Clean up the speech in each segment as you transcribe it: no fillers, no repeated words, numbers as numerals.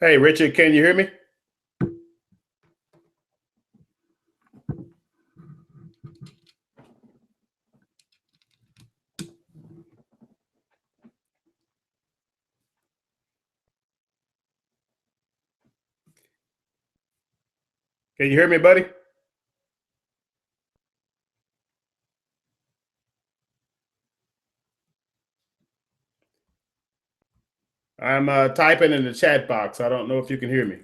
Hey, Richard, can you hear me? Can you hear me, buddy? I'm typing in the chat box. I don't know if you can hear me.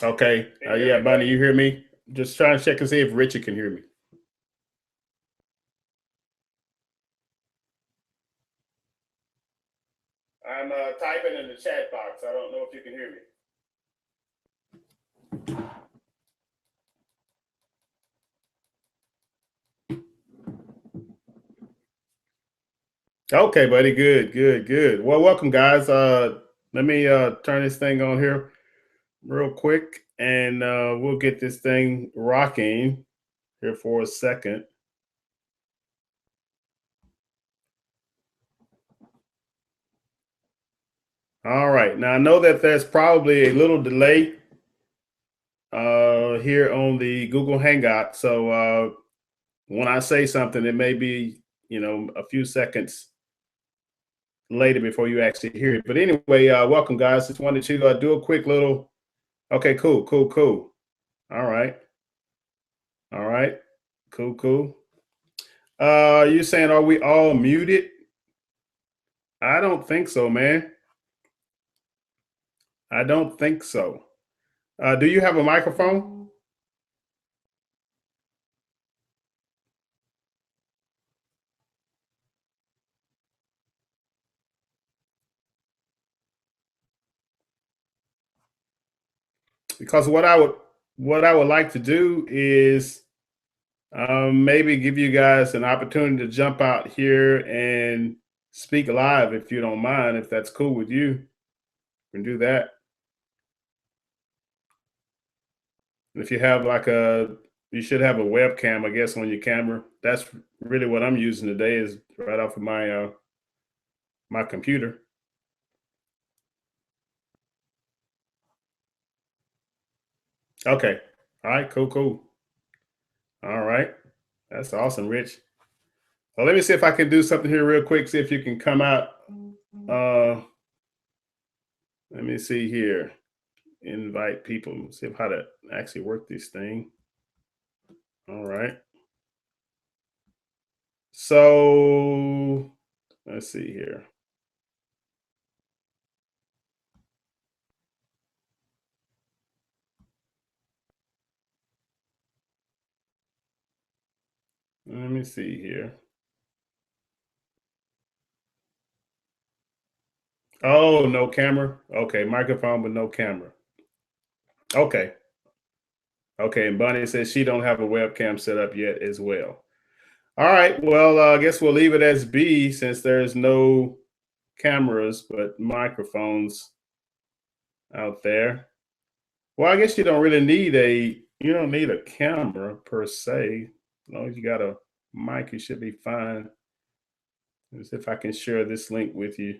Okay. Yeah, Bunny, you hear me? Just trying to check and see if Richard can hear me. I'm typing in the chat box. I don't know if you can hear me. Okay, buddy. Good, good, good. Well, welcome, guys. Let me turn this thing on here real quick, and we'll get this thing rocking here for a second. All right. Now, I know that there's probably a little delay here on the Google Hangout. So when I say something, it may be, a few seconds later before you actually hear it. But anyway, welcome, guys. Just wanted to do a quick little. Okay, cool, cool, cool. All right, all right, cool, cool. You saying are we all muted? I don't think so, man. I don't think so. Do you have a microphone? Because what I would like to do is maybe give you guys an opportunity to jump out here and speak live if you don't mind, if that's cool with you. We can do that. And if you have you should have a webcam, I guess, on your camera. That's really what I'm using today is right off of my computer. Okay. All right. Cool. Cool. All right. That's awesome, Rich. Well, let me see if I can do something here real quick. See if you can come out. Let me see here. Invite people. See how to actually work this thing. All right. So let's see here. Let me see here. Oh, no camera. Okay, microphone but no camera. Okay. Okay, and Bunny says she don't have a webcam set up yet as well. All right. Well, I guess we'll leave it as B since there's no cameras but microphones out there. Well, I guess you don't really need a camera per se. As long as you got a mic, you should be fine. Let's see if I can share this link with you.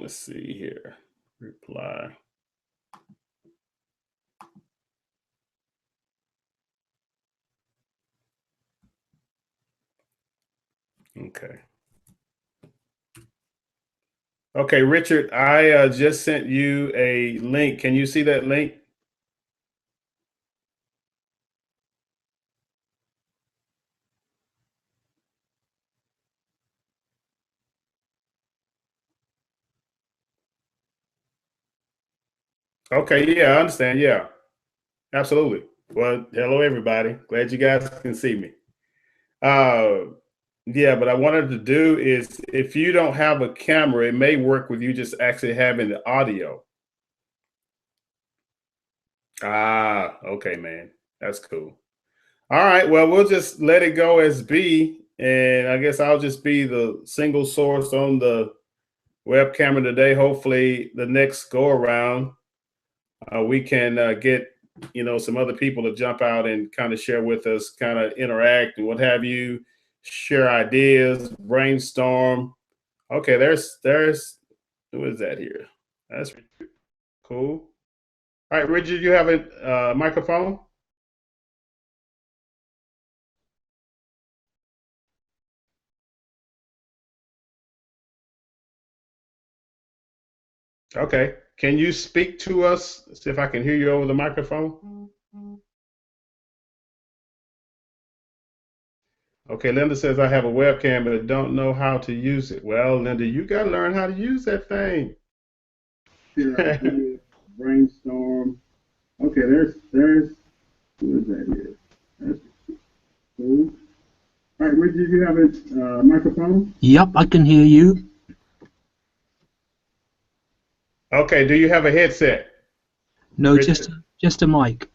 Let's see here. Reply. Okay. Okay, Richard, I just sent you a link. Can you see that link? Okay, yeah, I understand. Yeah, absolutely. Well, hello, everybody. Glad you guys can see me. Yeah, but I wanted to do is if you don't have a camera, it may work with you just actually having the audio. Ah, okay, man. That's cool. All right. Well, we'll just let it go as B. And I guess I'll just be the single source on the web camera today. Hopefully, the next go around, we can get some other people to jump out and kind of share with us, kind of interact and what have you, share ideas, brainstorm. Okay, there's who is that here? That's cool. All right, Richard, you have a microphone? Okay. Can you speak to us? See if I can hear you over the microphone. Okay, Linda says I have a webcam but don't know how to use it. Well, Linda, you got to learn how to use that thing. Share ideas, brainstorm. Okay, there's who is that here? That's cool. All right, Richard, you have a microphone? Yep, I can hear you. Okay, do you have a headset, No, Richard? just a mic.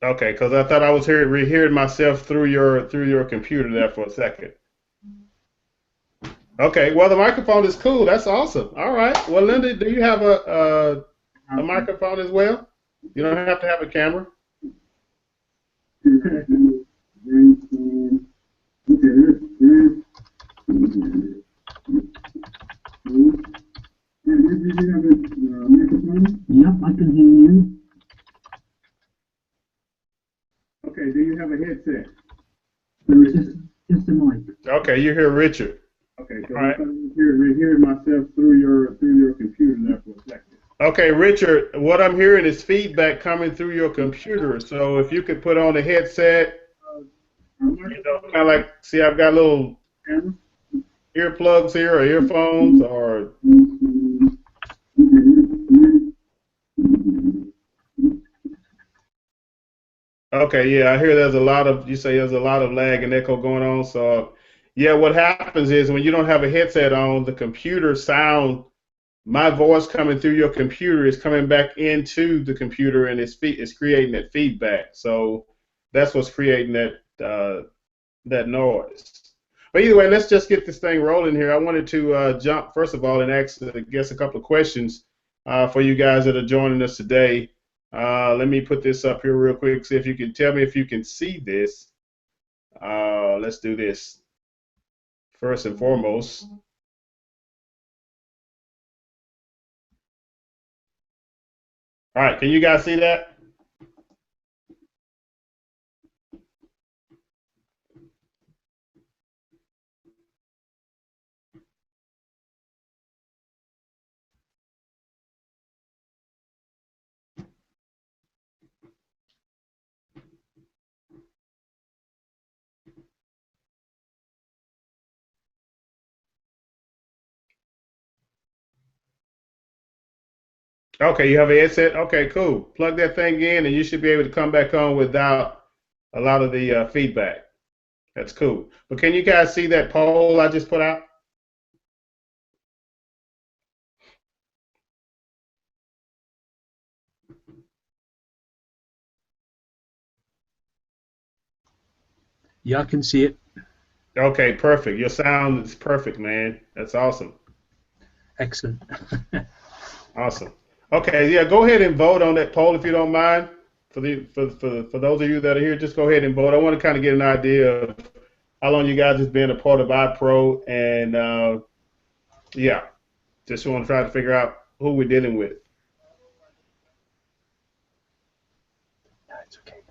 Okay, because I thought I was hearing myself through your computer there for a second. Okay, well the microphone is cool. That's awesome. All right. Well, Linda, do you have a microphone as well? You don't have to have a camera. Yep, I can hear you. Okay, do you have a headset? No, just a mic. Okay, you hear Richard. Okay, so all right. I'm hearing myself through your computer there for a second. Okay, Richard, what I'm hearing is feedback coming through your computer. So if you could put on a headset, kind of like, see, I've got little earplugs here or earphones or. Okay, yeah, I hear you say there's a lot of lag and echo going on. So, yeah, what happens is when you don't have a headset on, the computer sound, my voice coming through your computer is coming back into the computer and it's creating that feedback. So that's what's creating that noise. But either way, let's just get this thing rolling here. I wanted to jump first of all and ask, I guess, a couple of questions for you guys that are joining us today. Let me put this up here real quick. See if you can tell me if you can see this. Let's do this first and foremost. All right, can you guys see that? Okay, you have a headset? Okay, cool. Plug that thing in and you should be able to come back on without a lot of the feedback. That's cool. But can you guys see that poll I just put out? Yeah, I can see it. Okay, perfect. Your sound is perfect, man. That's awesome. Excellent. Awesome. Okay, yeah, go ahead and vote on that poll if you don't mind. For those of you that are here, just go ahead and vote. I want to kind of get an idea of how long you guys has been a part of iPro, and yeah, just want to try to figure out who we're dealing with. No, it's okay.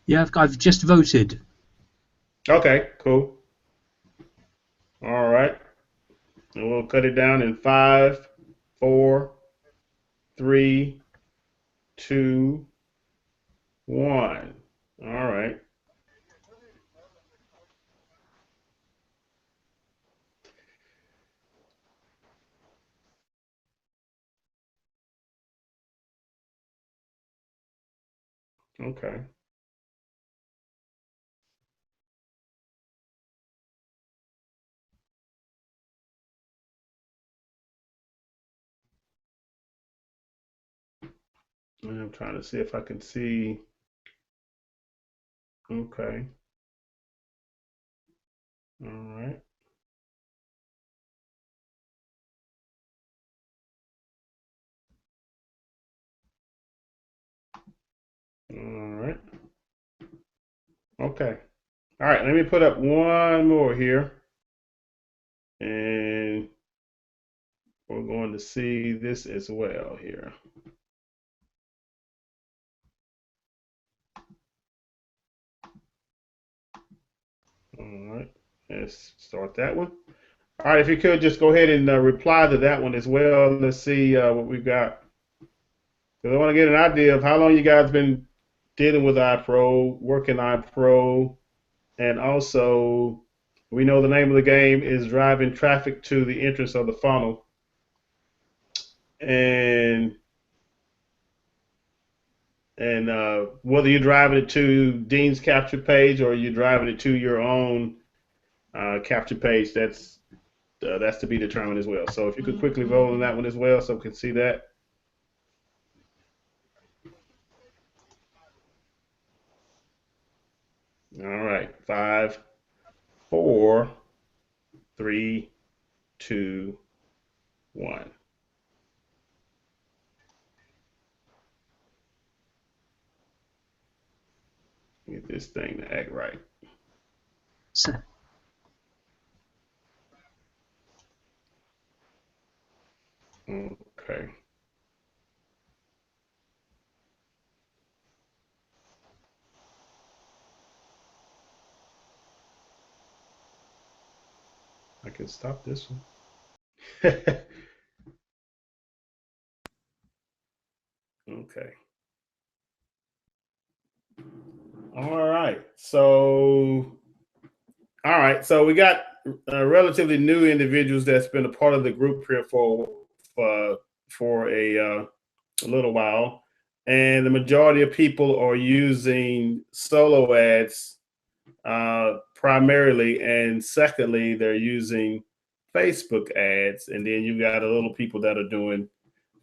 Yeah, I've just voted. Okay, cool. All right, and we'll cut it down in five, four, three, two, one. All right. Okay. And I'm trying to see if I can see. Okay. All right. All right. Okay. All right. Let me put up one more here. And we're going to see this as well here. All right. Let's start that one. All right. If you could just go ahead and reply to that one as well. Let's see what we've got. Because I want to get an idea of how long you guys been dealing with iPro, working iPro, and also we know the name of the game is driving traffic to the entrance of the funnel. And whether you're driving it to Dean's capture page or you're driving it to your own capture page, that's to be determined as well. So if you could quickly vote on that one as well, so we can see that. All right, 5, 4, 3, 2, 1. Get this thing to act right. So, Okay. I can stop this one. Okay. All right. So we got relatively new individuals that's been a part of the group here uh, for a little while, and the majority of people are using solo ads primarily, and secondly, they're using Facebook ads, and then you got a little people that are doing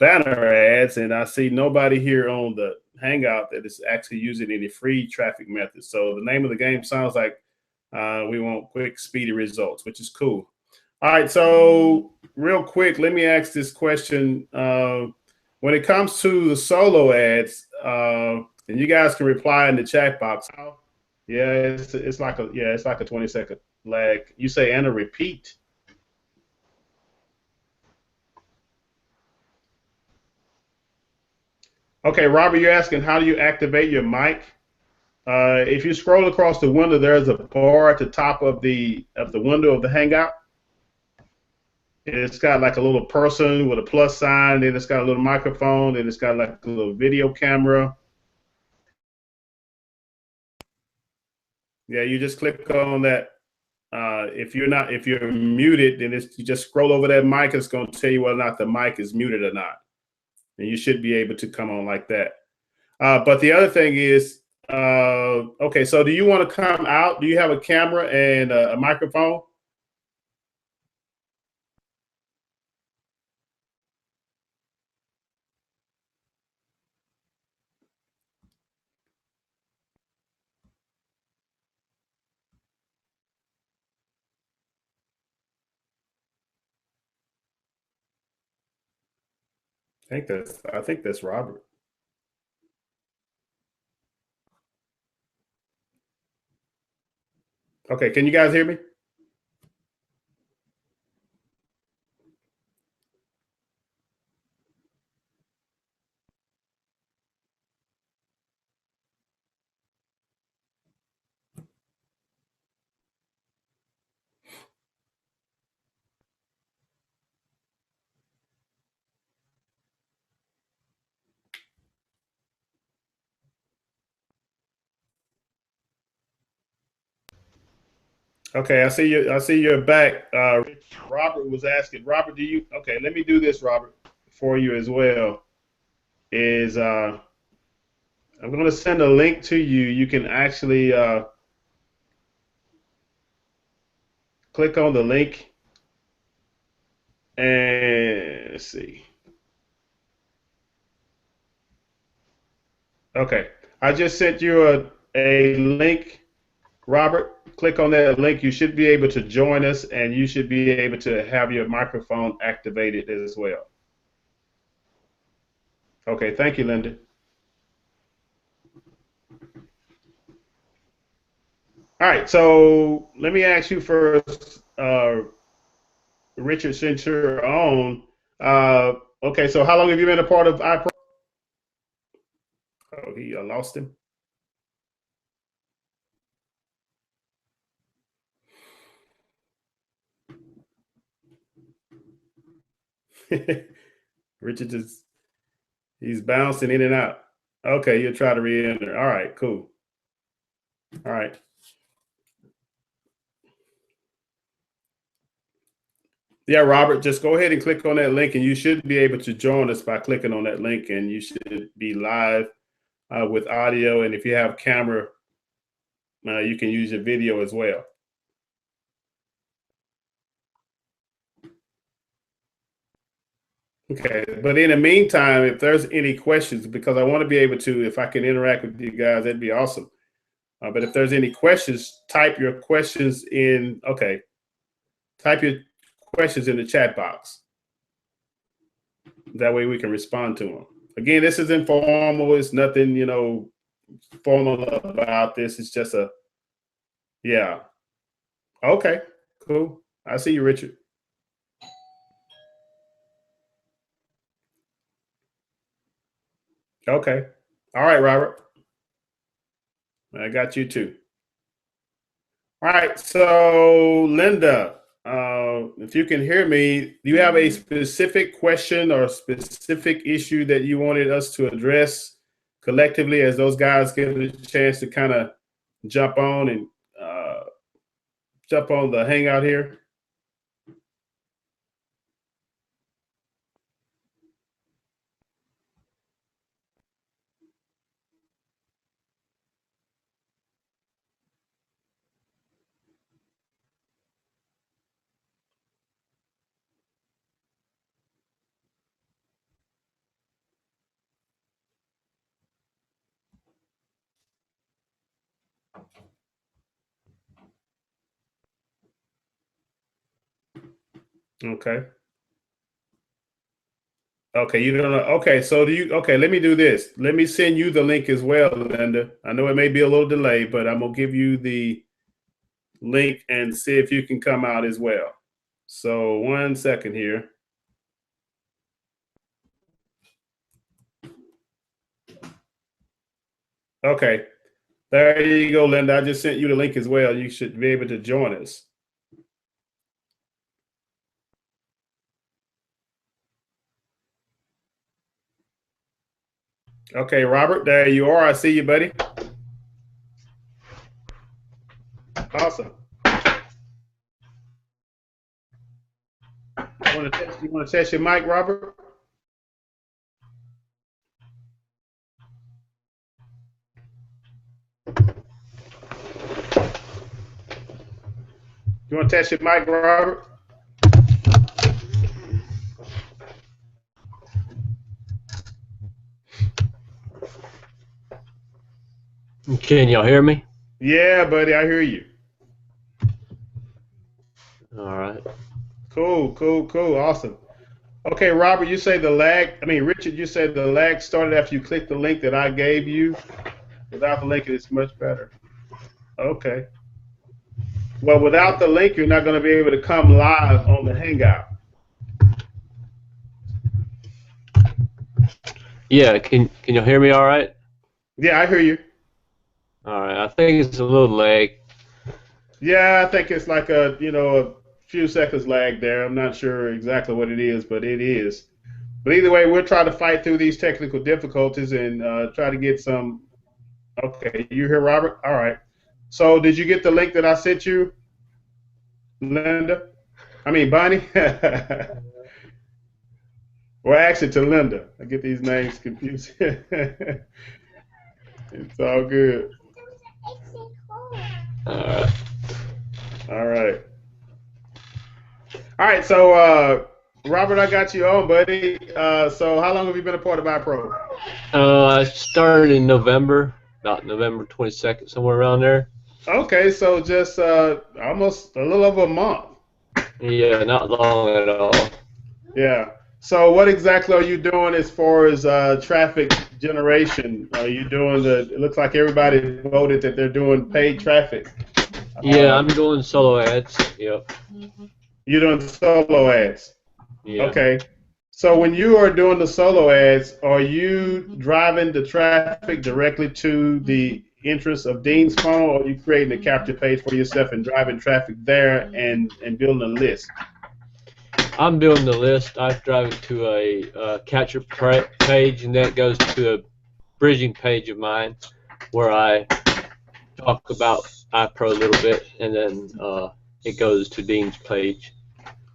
banner ads, and I see nobody here on the Hangout that is actually using any free traffic methods. So the name of the game sounds like we want quick, speedy results, which is cool. All right, so real quick, let me ask this question. When it comes to the solo ads, and you guys can reply in the chat box. Yeah, it's like a 20-second lag. You say and a repeat. Okay, Robert, you're asking how do you activate your mic? If you scroll across the window, there's a bar at the top of the window of the Hangout. It's got like a little person with a plus sign, then it's got a little microphone, then it's got like a little video camera. Yeah, you just click on that. If you're muted, then you just scroll over that mic. It's going to tell you whether or not the mic is muted or not, and you should be able to come on like that. But the other thing is, okay, so do you want to come out? Do you have a camera and a microphone? I think that's Robert. Okay, can you guys hear me? Okay, I see you. I see you're back. Robert was asking. Robert, do you? Okay, let me do this, Robert, for you as well. Is I'm going to send a link to you. You can actually click on the link and let's see. Okay. I just sent you a link, Robert. Click on that link. You should be able to join us, and you should be able to have your microphone activated as well. Okay. Thank you, Linda. All right. So let me ask you first, Richard, since you're on. Uh, okay. So how long have you been a part of Ipro? Oh, he lost him. Richard just he's bouncing in and out. Okay, you'll try to re-enter. All right, cool. All right. Yeah, Robert, just go ahead and click on that link, and you should be able to join us by clicking on that link, and you should be live with audio. And if you have camera, you can use your video as well. Okay, but in the meantime, if there's any questions, because I want to be able to, if I can interact with you guys, that'd be awesome. But if there's any questions, type your questions in. Okay, type your questions in the chat box. That way we can respond to them. Again, this is informal. It's nothing, formal about this. It's just yeah. Okay, cool. I see you, Richard. Okay. All right, Robert. I got you too. All right. So, Linda, if you can hear me, do you have a specific question or specific issue that you wanted us to address collectively as those guys get a chance to kind of jump on and jump on the Hangout here? Okay. Okay, you don't know. Okay, so do you? Okay, let me do this. Let me send you the link as well, Linda. I know it may be a little delayed, but I'm gonna give you the link and see if you can come out as well. So 1 second here. Okay, there you go, Linda. I just sent you the link as well. You should be able to join us. Okay, Robert, there you are. I see you, buddy. Awesome. You want to test your mic, Robert? You want to test your mic, Robert? Can y'all hear me? Yeah, buddy, I hear you. All right. Cool, cool, cool. Awesome. Okay, Robert, you say Richard, you said the lag started after you clicked the link that I gave you. Without the link, it's much better. Okay. Well, without the link, you're not going to be able to come live on the Hangout. Yeah, can you hear me all right? Yeah, I hear you. All right. I think it's a little lag. Yeah, I think it's like a few seconds lag there. I'm not sure exactly what it is, but it is. But either way, we'll try to fight through these technical difficulties and try to get some. Okay, you hear Robert? All right. So, did you get the link that I sent you, Linda? I mean, Bonnie? Or actually to Linda. I get these names confused. It's all good. All right. All right. All right. So, Robert, I got you on, buddy. So how long have you been a part of Ipro? I started in November, about November 22nd, somewhere around there. Okay, so just almost a little over a month. Yeah, not long at all. Yeah. So what exactly are you doing as far as traffic generation? Are you doing it looks like everybody voted that they're doing paid traffic. Yeah, Uh, I'm doing solo ads. Yep. you're doing solo ads. Yeah. Okay. So when you are doing the solo ads, are you driving the traffic directly to the entrance of Dean's funnel, or are you creating a capture page for yourself and driving traffic there and building a list? I'm building the list. I drive it to a capture page, and that goes to a bridging page of mine where I talk about iPro a little bit, and then it goes to Dean's page.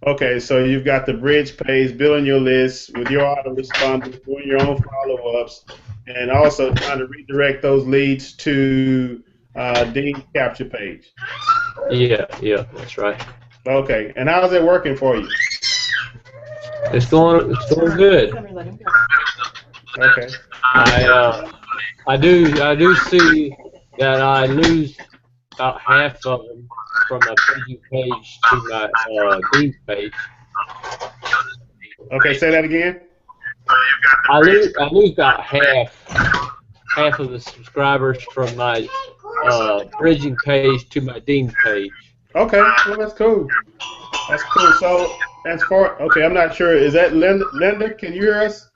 Okay, so you've got the bridge page, building your list with your autoresponders, doing your own follow-ups, and also trying to redirect those leads to Dean's capture page. Yeah, that's right. Okay, and how's it working for you? It's going good. Okay. I do see that I lose about half of them from my bridging page to my Dean's page. Okay, say that again. I lose about half of the subscribers from my bridging page to my Dean's page. Okay, well that's cool. That's cool. So as far okay, I'm not sure. Is that Linda? Linda, can you hear us?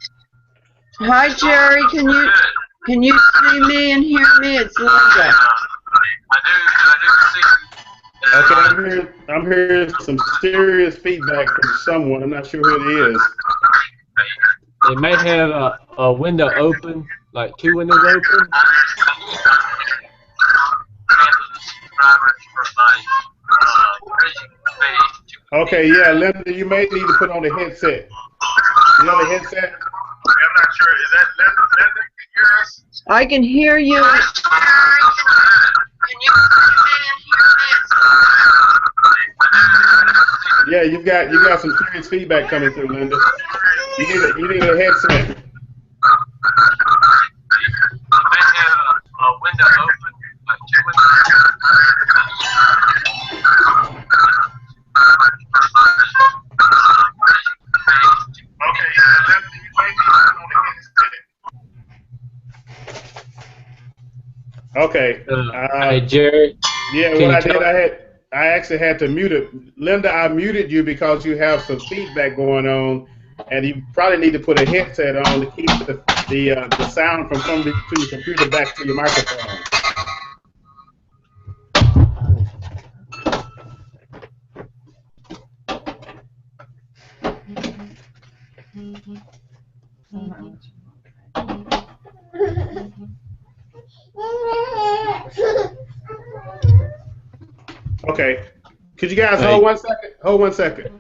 Hi Jerry, can you see me and hear me? It's Linda. Okay, I'm hearing some serious feedback from someone. I'm not sure who it is. They may have a window open, like two windows open. Okay, yeah, Linda, you may need to put on the headset. You on the headset? Okay, I'm not sure. Is that Linda? Linda, can you hear us? I can hear you. Yeah, you got some serious feedback coming through, Linda. You need a headset. Okay, yeah, Linda, you may need to put on the headset. Okay. Hey Jerry, Yeah, can what you I tell? did, I actually had to mute it. Linda, I muted you because you have some feedback going on, and you probably need to put a headset on to keep the sound from coming to your computer back to your microphone. Okay. Could you guys Hey, hold 1 second? Hold 1 second.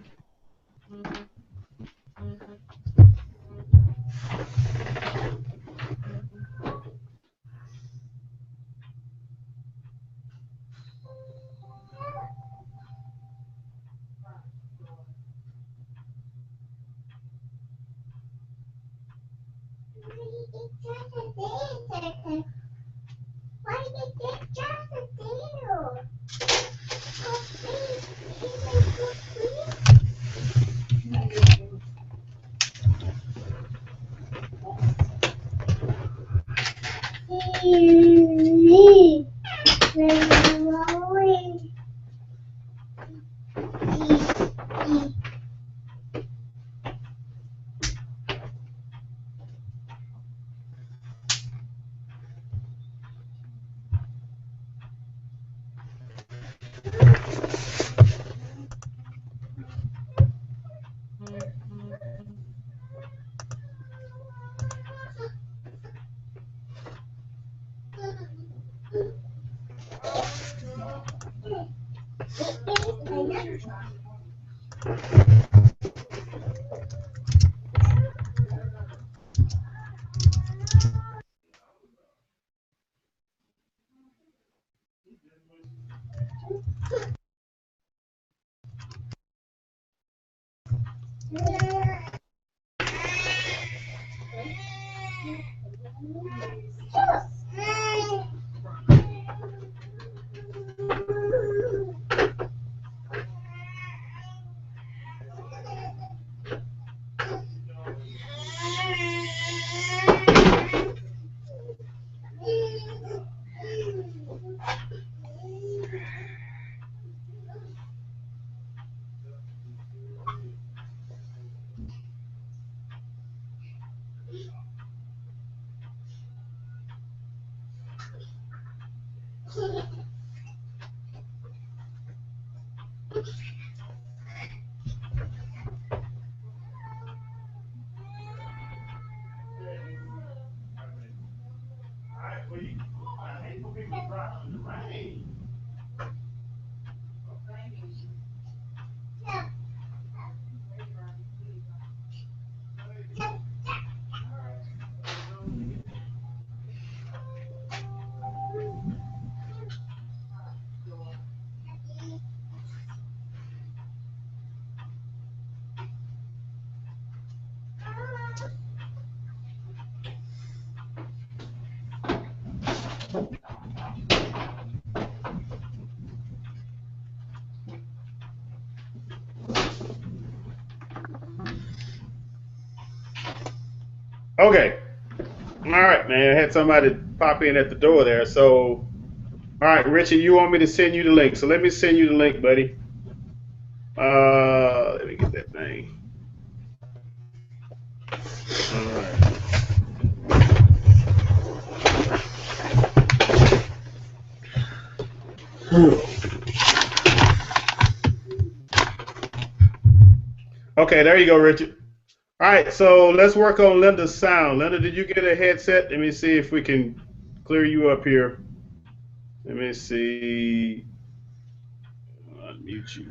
Okay. All right, man. I had somebody pop in at the door there. So, all right, Richard, you want me to send you the link? So let me send you the link, buddy. Let me get that thing. All right. Okay, there you go, Richard. All right, so let's work on Linda's sound. Linda, did you get a headset? Let me see if we can clear you up here. Let me see. Unmute you.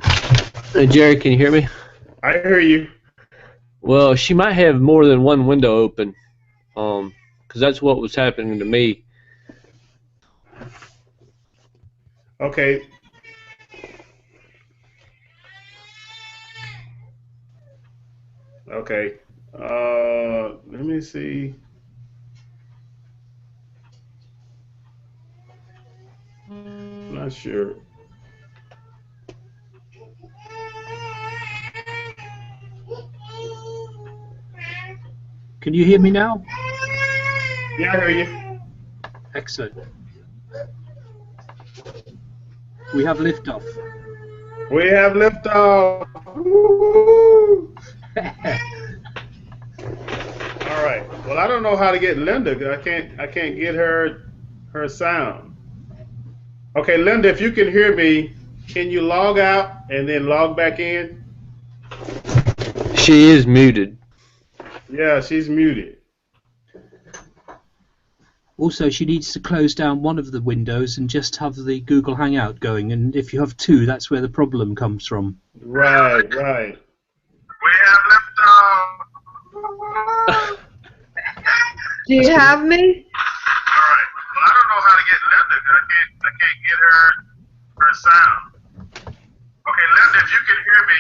Hey, Jerry, can you hear me? I hear you. Well, she might have more than one window open, because that's what was happening to me. Okay. Okay. Let me see. I'm not sure. Can you hear me now? Yeah, I hear you. Excellent. We have liftoff. We have liftoff. Woo! All right. Well, I don't know how to get Linda. 'Cause I can't get her sound. Okay, Linda, if you can hear me, can you log out and then log back in? She is muted. Yeah, she's muted. Also, she needs to close down one of the windows and just have the Google Hangout going. And if you have two, that's where the problem comes from. Right. We have liftoff. Do you have me? All right. Well, I don't know how to get Linda because I can't get her sound. Okay, Linda, if you can hear me,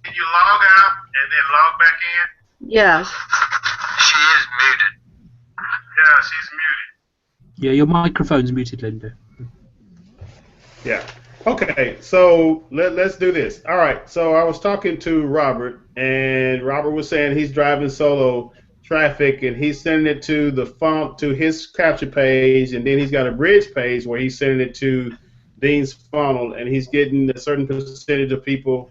can you log out and then log back in? Yes. She is muted. Yeah, she's muted. Yeah, your microphone's muted, Linda. Yeah. Okay, so let's do this. All right, so I was talking to Robert, and Robert was saying he's driving solo traffic, and he's sending it to to his capture page, and then he's got a bridge page where he's sending it to Dean's funnel, and he's getting a certain percentage of people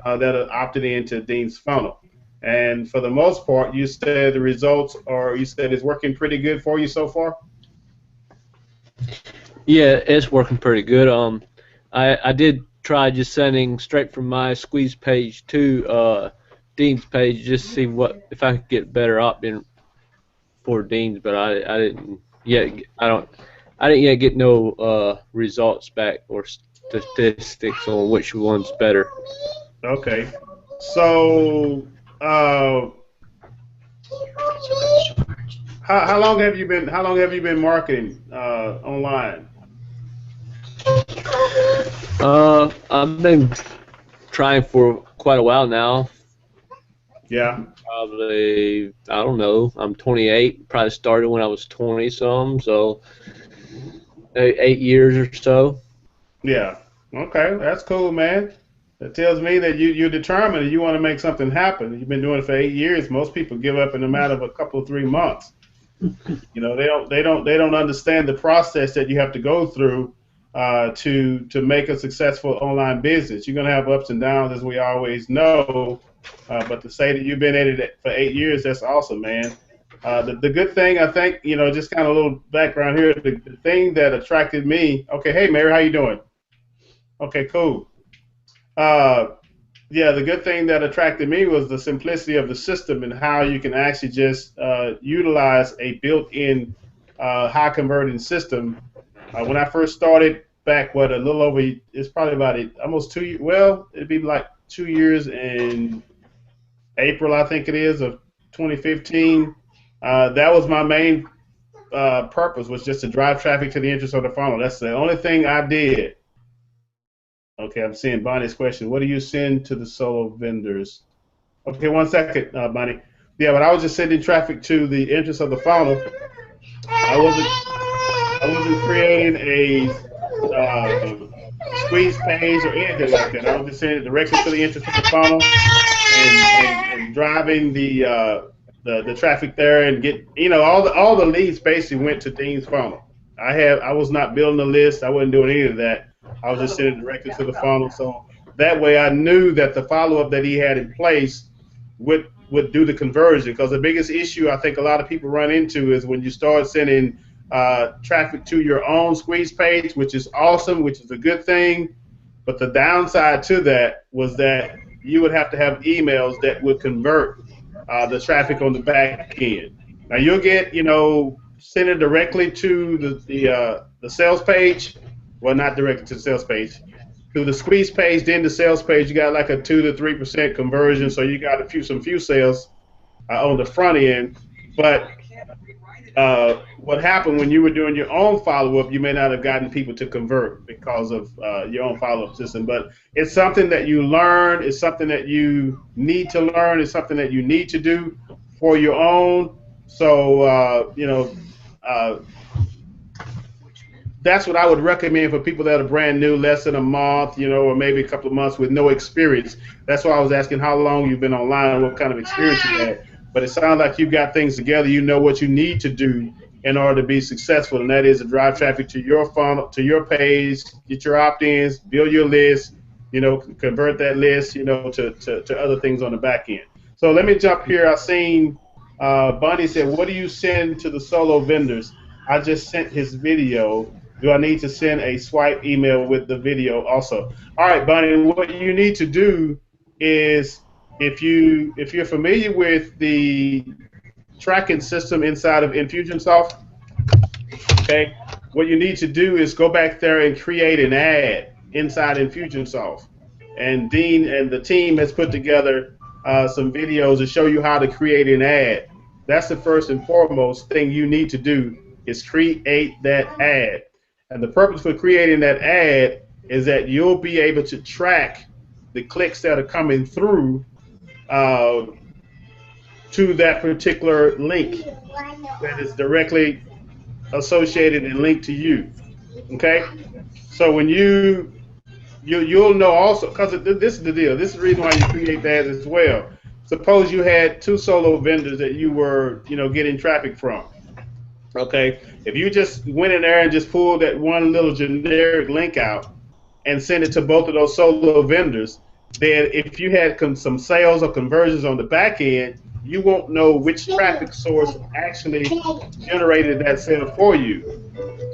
that are opted into Dean's funnel. And for the most part, you said the results you said it's working pretty good for you so far? Yeah, it's working pretty good. I did try just sending straight from my squeeze page to Dean's page just to see if I could get better opt-in for Dean's, but I didn't yet. I didn't yet get no results back or statistics on which one's better. Okay, so how long have you been marketing online? I've been trying for quite a while now, Yeah. Probably, I don't know. I'm 28. Probably started when I was 20 some, so 8 years or so. Yeah. Okay, that's cool, man. That tells me that you're determined and you want to make something happen. You've been doing it for 8 years. Most people give up in a matter of a couple of 3 months. You know, they don't understand the process that you have to go through to make a successful online business. You're gonna have ups and downs, as we always know. But to say that you've been at it for 8 years, that's awesome, man. The good thing, I think, just kind of a little background here. The thing that attracted me. Okay, hey Mary, how you doing? Okay, cool. Uh, yeah, the good thing that attracted me was the simplicity of the system and how you can actually just utilize a built-in high converting system. When I first started back, a little over, it's probably about almost 2 years. Well, it'd be like 2 years in April, I think it is, of 2015. That was my main purpose, was just to drive traffic to the entrance of the funnel. That's the only thing I did. Okay, I'm seeing Bonnie's question. What do you send to the solo vendors? Okay, 1 second, Bonnie. Yeah, but I was just sending traffic to the entrance of the funnel. I wasn't creating a squeeze page or anything like that. I was just sending it directly to the entrance of the funnel and driving the traffic there and get all the leads basically went to Dean's funnel. I was not building a list. I wasn't doing any of that. I was just sending it directly to the funnel. So that way I knew that the follow-up that he had in place would do the conversion. Because the biggest issue I think a lot of people run into is when you start sending traffic to your own squeeze page, which is awesome, which is a good thing. But the downside to that was that you would have to have emails that would convert the traffic on the back end. Now you'll get, send it directly to the sales page. Well, not directly to the sales page. To the squeeze page, then the sales page, you got like a 2 to 3% conversion, so you got some few sales on the front end. But what happened when you were doing your own follow-up, you may not have gotten people to convert because of your own follow-up system. But it's something that you learn. It's something that you need to learn. It's something that you need to do for your own. So, that's what I would recommend for people that are brand new, less than a month, or maybe a couple of months with no experience. That's why I was asking how long you've been online, what kind of experience you had. But it sounds like you've got things together. You know what you need to do in order to be successful, and that is to drive traffic to your funnel, to your page, get your opt-ins, build your list, convert that list, to other things on the back end. So let me jump here. I've seen Bunny said, what do you send to the solo vendors? I just sent his video. Do I need to send a swipe email with the video also? All right, Bunny, what you need to do is, if you're familiar with the tracking system inside of Infusionsoft, okay, what you need to do is go back there and create an ad inside Infusionsoft. And Dean and the team has put together some videos to show you how to create an ad. That's the first and foremost thing you need to do, is create that ad. And the purpose for creating that ad is that you'll be able to track the clicks that are coming through to that particular link that is directly associated and linked to you. Okay? So when you'll know also, because this is the deal. This is the reason why you create that as well. Suppose you had 2 solo vendors that you were, getting traffic from. Okay, if you just went in there and just pulled that one little generic link out and sent it to both of those solo vendors, then if you had some sales or conversions on the back end, you won't know which traffic source actually generated that sale for you.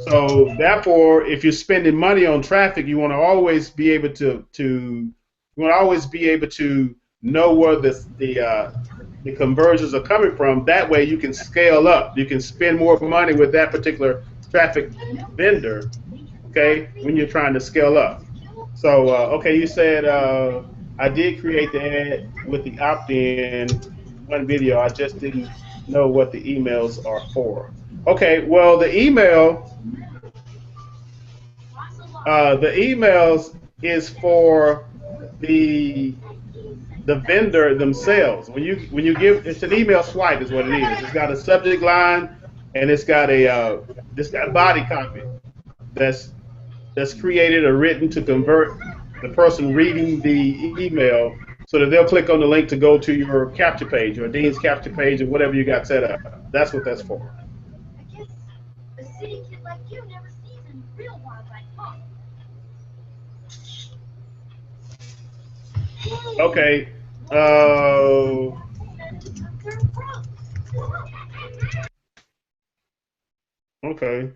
So therefore, if you're spending money on traffic, you want to always be able to know where the conversions are coming from. That way you can scale up. You can spend more money with that particular traffic vendor, okay, when you're trying to scale up. So, okay, you said I did create the ad with the opt-in one video. I just didn't know what the emails are for. Okay, well, the emails is for the the vendor themselves. When you give, it's an email swipe is what it is. It's got a subject line and it's got body copy that's created or written to convert the person reading the email so that they'll click on the link to go to your capture page or Dean's capture page or whatever you got set up. That's what that's for. I guess a city kid like you never sees any real wildlife, huh? Okay. Okay.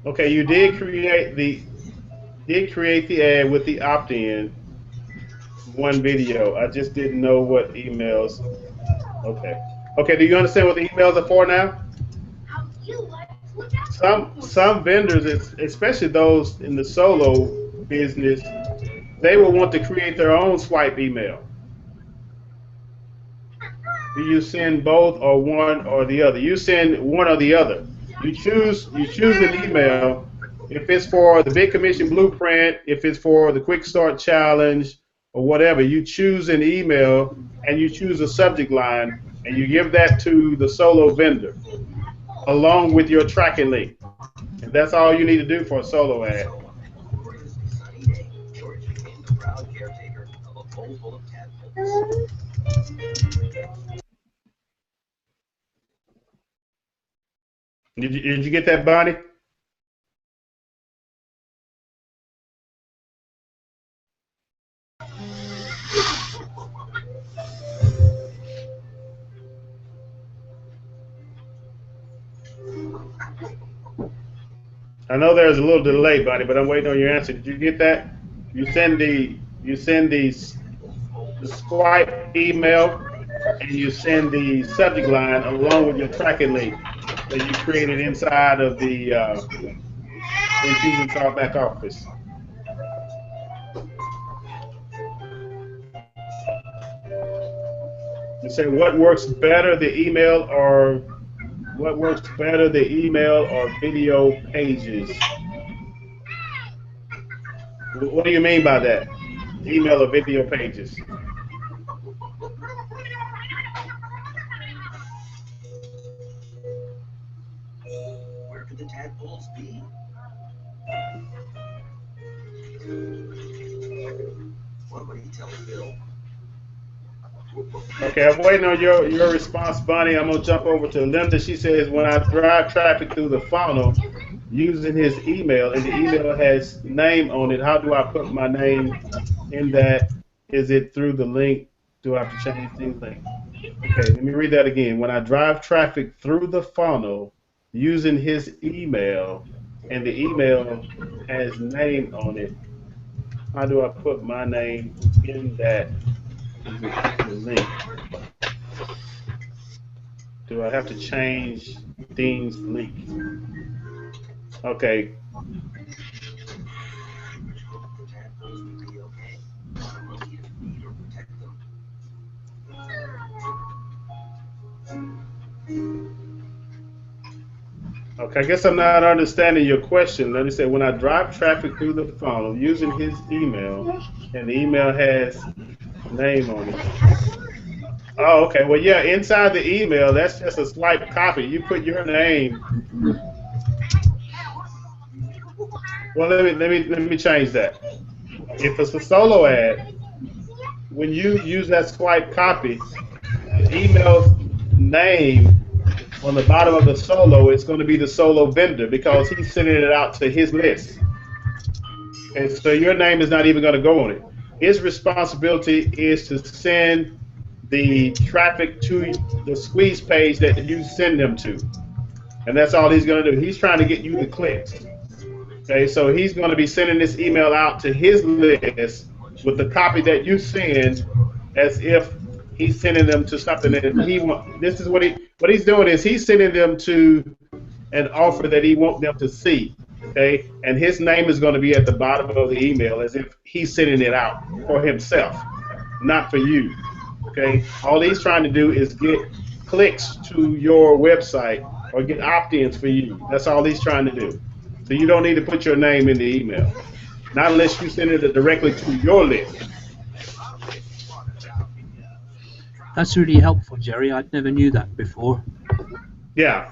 Okay, you did create the ad with the opt-in one video. I just didn't know what emails. Okay. Okay, do you understand what the emails are for now? Some vendors, especially those in the solo business, they will want to create their own swipe email. Do you send both or one or the other? You send one or the other. You choose an email. If it's for the Big Commission Blueprint, if it's for the Quick Start Challenge, or whatever, you choose an email and you choose a subject line and you give that to the solo vendor along with your tracking link. And that's all you need to do for a solo ad. Did you get that, Bonnie? I know there's a little delay, Bonnie, but I'm waiting on your answer. Did you get that? You send the swipe email and you send the subject line along with your tracking link that you created inside of the Infusionsoft back office. You say what works better, the email or video pages? What do you mean by that? Email or video pages? Where could the tadpoles be? What would he tell Bill? Okay, I'm waiting on your response, Bonnie. I'm gonna jump over to Linda. She says, when I drive traffic through the funnel using his email, and the email has name on it, how do I put my name in that? Is it through the link? Do I have to change things? Like, okay, let me read that again. When I drive traffic through the funnel using his email, and the email has name on it, how do I put my name in that? The link. Do I have to change Dean's link? Okay. Okay, I guess I'm not understanding your question. Let me say, when I drive traffic through the funnel using his email, and the email has name on it. Oh, okay. Well, yeah, inside the email, that's just a swipe copy. You put your name. Well, let me change that. If it's a solo ad, when you use that swipe copy, the email's name on the bottom of the solo, it's going to be the solo vendor because he's sending it out to his list. And so your name is not even going to go on it. His responsibility is to send the traffic to the squeeze page that you send them to. And that's all he's going to do. He's trying to get you the clicks. Okay, so he's going to be sending this email out to his list with the copy that you send as if he's sending them to something that he wants. This is what he's doing is he's sending them to an offer that he wants them to see. Okay, and his name is going to be at the bottom of the email as if he's sending it out for himself, not for you. Okay, all he's trying to do is get clicks to your website or get opt-ins for you. That's all he's trying to do. So you don't need to put your name in the email. not unless you send it directly to your list. That's really helpful, Jerry. I never knew that before. Yeah.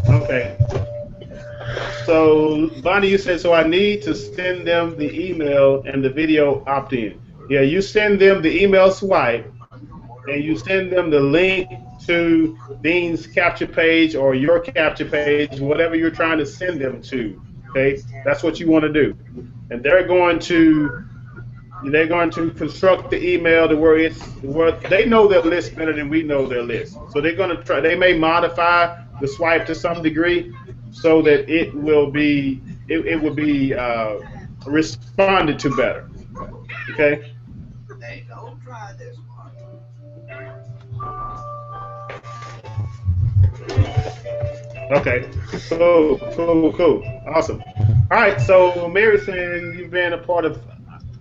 Okay. So, Bonnie, you said, so I need to send them the email and the video opt-in. Yeah, you send them the email swipe, and you send them the link to Dean's capture page or your capture page, whatever you're trying to send them to. Okay, that's what you want to do, and they're going to construct the email to where they know their list better than we know their list. So they're going to try. They may modify the swipe to some degree so that it will be responded to better. Okay. Hey, don't try this one. Okay. Cool. Awesome. All right. So, Marison, you've been a part of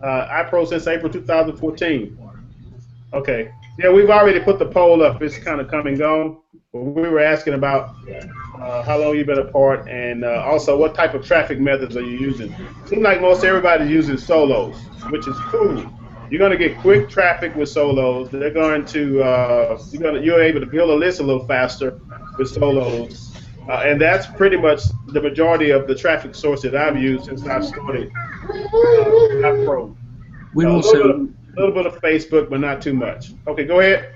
Ipro since April 2014. Okay. Yeah, we've already put the poll up. It's kind of come and gone. But we were asking about how long you've been apart, and also what type of traffic methods are you using. Seems like most everybody's using solos, which is cool. You're going to get quick traffic with solos. They're going to you're able to build a list a little faster with solos, and that's pretty much the majority of the traffic source that I've used since I've started Ipro. We're A also little bit of Facebook, but not too much. Okay, go ahead.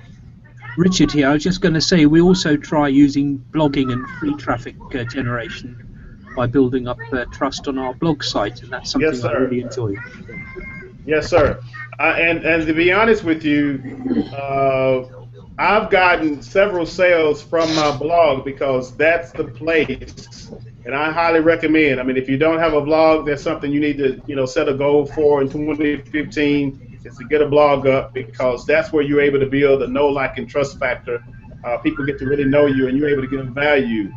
Richard here. I was just going to say we also try using blogging and free traffic generation by building up trust on our blog site, and that's something Yes, I sir. really enjoy. Yes, sir. And to be honest with you, I've gotten several sales from my blog because that's the place, and I highly recommend. I mean, if you don't have a blog, that's something you need to set a goal for in 2015 is to get a blog up, because that's where you're able to build a know, like, and trust factor. People get to really know you, and you're able to give them value.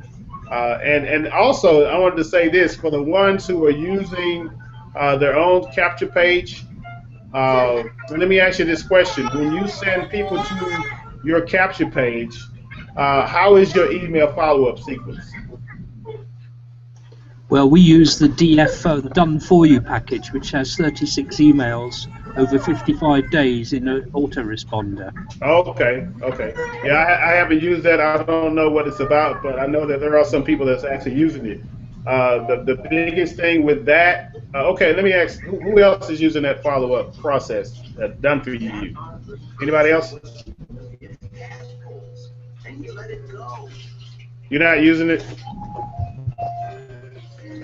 And also, I wanted to say this for the ones who are using their own capture page. Let me ask you this question: when you send people to your capture page, how is your email follow-up sequence? Well, we use the DFO, the Done For You package, which has 36 emails over 55 days in an autoresponder. Okay. Yeah, I haven't used that. I don't know what it's about, but I know that there are some people that's actually using it. The biggest thing with that, okay, let me ask, who else is using that follow-up process that's Done For You? Anybody else? And you let it go. You're not using it?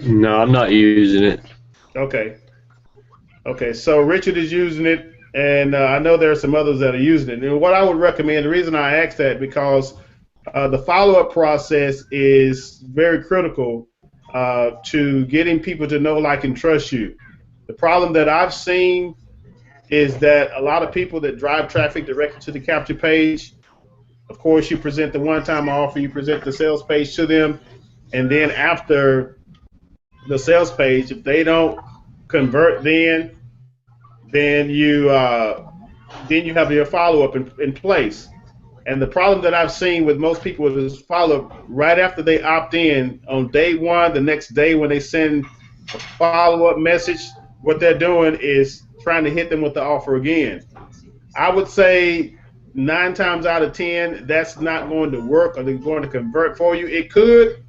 No, I'm not using it. Okay, so Richard is using it, and I know there are some others that are using it. And what I would recommend, the reason I asked that, because the follow-up process is very critical to getting people to know, like, and trust you. The problem that I've seen is that a lot of people that drive traffic directly to the capture page, of course, you present the one-time offer, you present the sales page to them, and then after the sales page, if they don't convert, then you have your follow-up in place. And the problem that I've seen with most people is follow-up right after they opt in on day one. The next day when they send a follow-up message, what they're doing is trying to hit them with the offer again. I would say 9 times out of 10, that's not going to work, or they're going to convert for you. It could,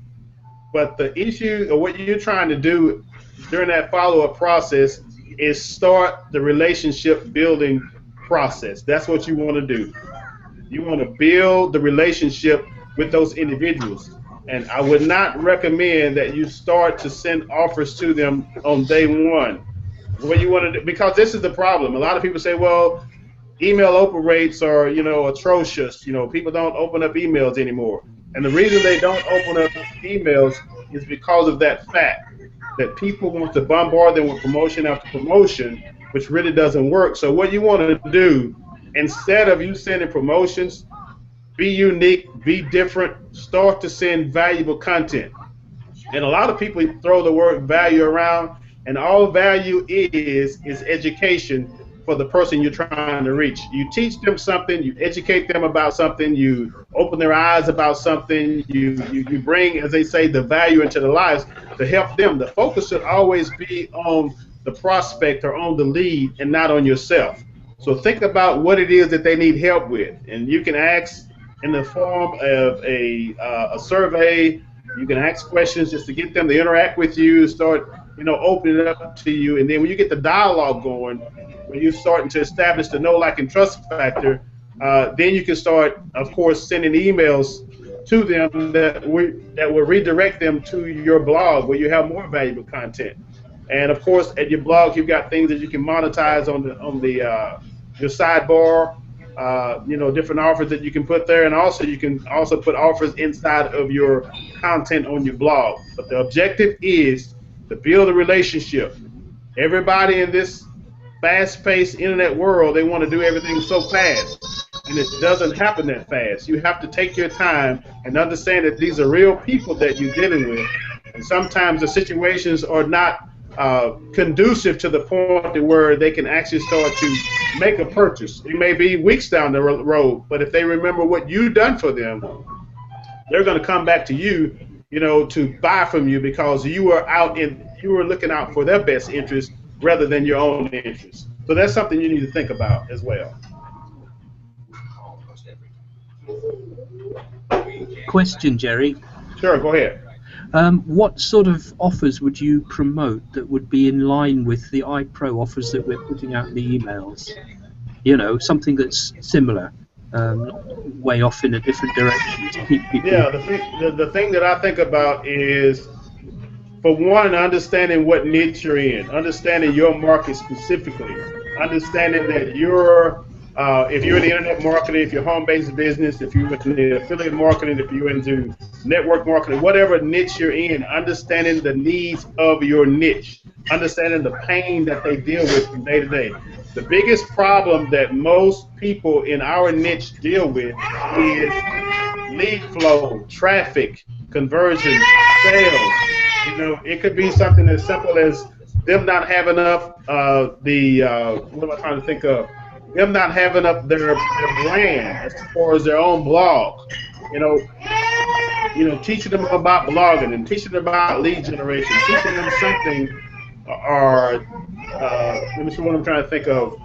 but the issue, or what you're trying to do during that follow-up process, is start the relationship building process. That's what you want to do. You want to build the relationship with those individuals. And I would not recommend that you start to send offers to them on day one. What you want to do, because this is the problem. A lot of people say, well, email open rates are, atrocious. People don't open up emails anymore. And the reason they don't open up emails is because of that fact that people want to bombard them with promotion after promotion, which really doesn't work. So what you want to do, instead of you sending promotions, be unique, be different, start to send valuable content. And a lot of people throw the word value around, and all value is education for the person you're trying to reach. You teach them something, you educate them about something, you open their eyes about something, you bring, as they say, the value into their lives to help them. The focus should always be on the prospect or on the lead and not on yourself. So think about what it is that they need help with, and you can ask in the form of a survey. You can ask questions just to get them to interact with you, start opening it up to you, and then when you get the dialogue going, when you're starting to establish the know, like, and trust factor, then you can start, of course, sending emails to them that will redirect them to your blog where you have more valuable content. And of course, at your blog, you've got things that you can monetize on your sidebar. Different offers that you can put there, and also you can also put offers inside of your content on your blog. But the objective is to build a relationship. Everybody in this fast-paced internet world, they want to do everything so fast, and it doesn't happen that fast. You have to take your time and understand that these are real people that you're dealing with, and sometimes the situations are not conducive to the point where they can actually start to make a purchase. It may be weeks down the road, but if they remember what you've done for them, they're going to come back to you, to buy from you because you were looking out for their best interest rather than your own interest. So that's something you need to think about as well. Question, Jerry. Sure, go ahead. What sort of offers would you promote that would be in line with the Ipro offers that we're putting out in the emails? Something that's similar, not way off in a different direction to keep people. Yeah, the thing that I think about is, for one, understanding what niche you're in, understanding your market specifically, understanding that if you're in the internet marketing, if you're home-based business, if you're in the affiliate marketing, if you're into network marketing, whatever niche you're in, understanding the needs of your niche, understanding the pain that they deal with from day to day. The biggest problem that most people in our niche deal with is lead flow, traffic, conversion, sales. It could be something as simple as them not having enough what am I trying to think of? Them not having up their brand as far as their own blog. Teaching them about blogging and teaching them about lead generation, teaching them something, or let me see what I'm trying to think of.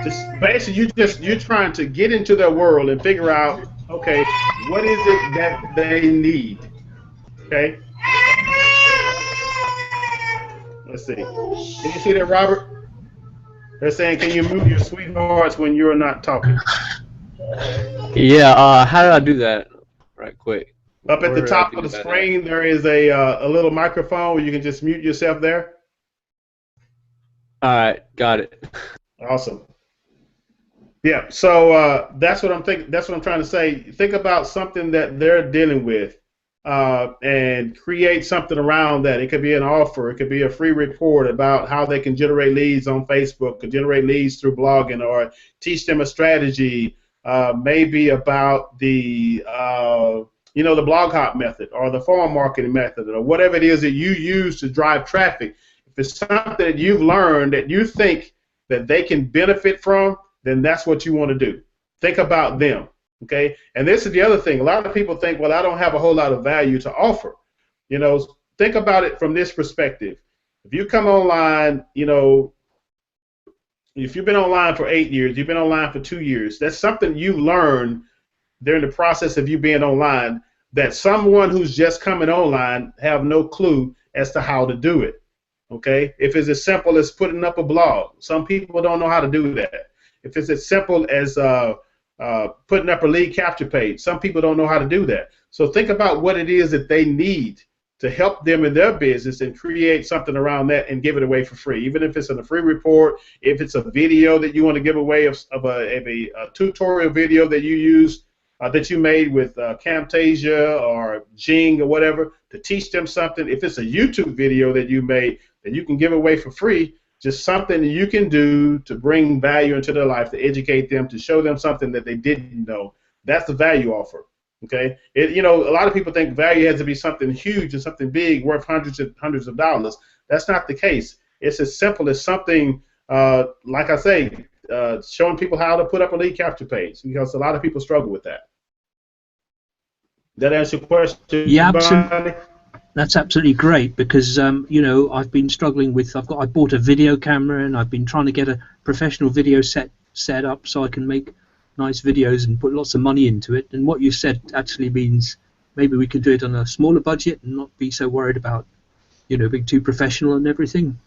Just basically, you're trying to get into their world and figure out, okay, what is it that they need? Okay. Let's see. Can you see that, Robert? They're saying, can you mute your sweethearts when you're not talking? Yeah, how do I do that? Right quick. Up at the top of the screen, there is a little microphone where you can just mute yourself there. All right, got it. Awesome. Yeah, so that's what I'm thinking. That's what I'm trying to say. Think about something that they're dealing with, and create something around that. It could be an offer. It could be a free report about how they can generate leads on Facebook, or generate leads through blogging, or teach them a strategy, maybe about the the blog hop method or the farm marketing method or whatever it is that you use to drive traffic. If it's something that you've learned that you think that they can benefit from, then that's what you want to do. Think about them. Okay, and this is the other thing. A lot of people think, well, I don't have a whole lot of value to offer. Think about it from this perspective. If you come online, if you've been online for 8 years, you've been online for 2 years, that's something you've learned during the process of you being online that someone who's just coming online have no clue as to how to do it. Okay, if it's as simple as putting up a blog, some people don't know how to do that. If it's as simple as putting up a lead capture page, some people don't know how to do that. So think about what it is that they need to help them in their business and create something around that and give it away for free. Even if it's in a free report, if it's a video that you want to give away of a tutorial video that you use, that you made with Camtasia or Jing or whatever, to teach them something. If it's a YouTube video that you made that you can give away for free, just something that you can do to bring value into their life, to educate them, to show them something that they didn't know. That's the value offer. Okay, a lot of people think value has to be something huge and something big, worth hundreds of dollars. That's not the case. It's as simple as something like I say, showing people how to put up a lead capture page, because a lot of people struggle with that. That answer your question, Yeah, Bonnie? that's absolutely great, because you know, I've been struggling with. I bought a video camera, and I've been trying to get a professional video set up so I can make nice videos and put lots of money into it. And what you said actually means maybe we could do it on a smaller budget and not be so worried about, you know, being too professional and everything.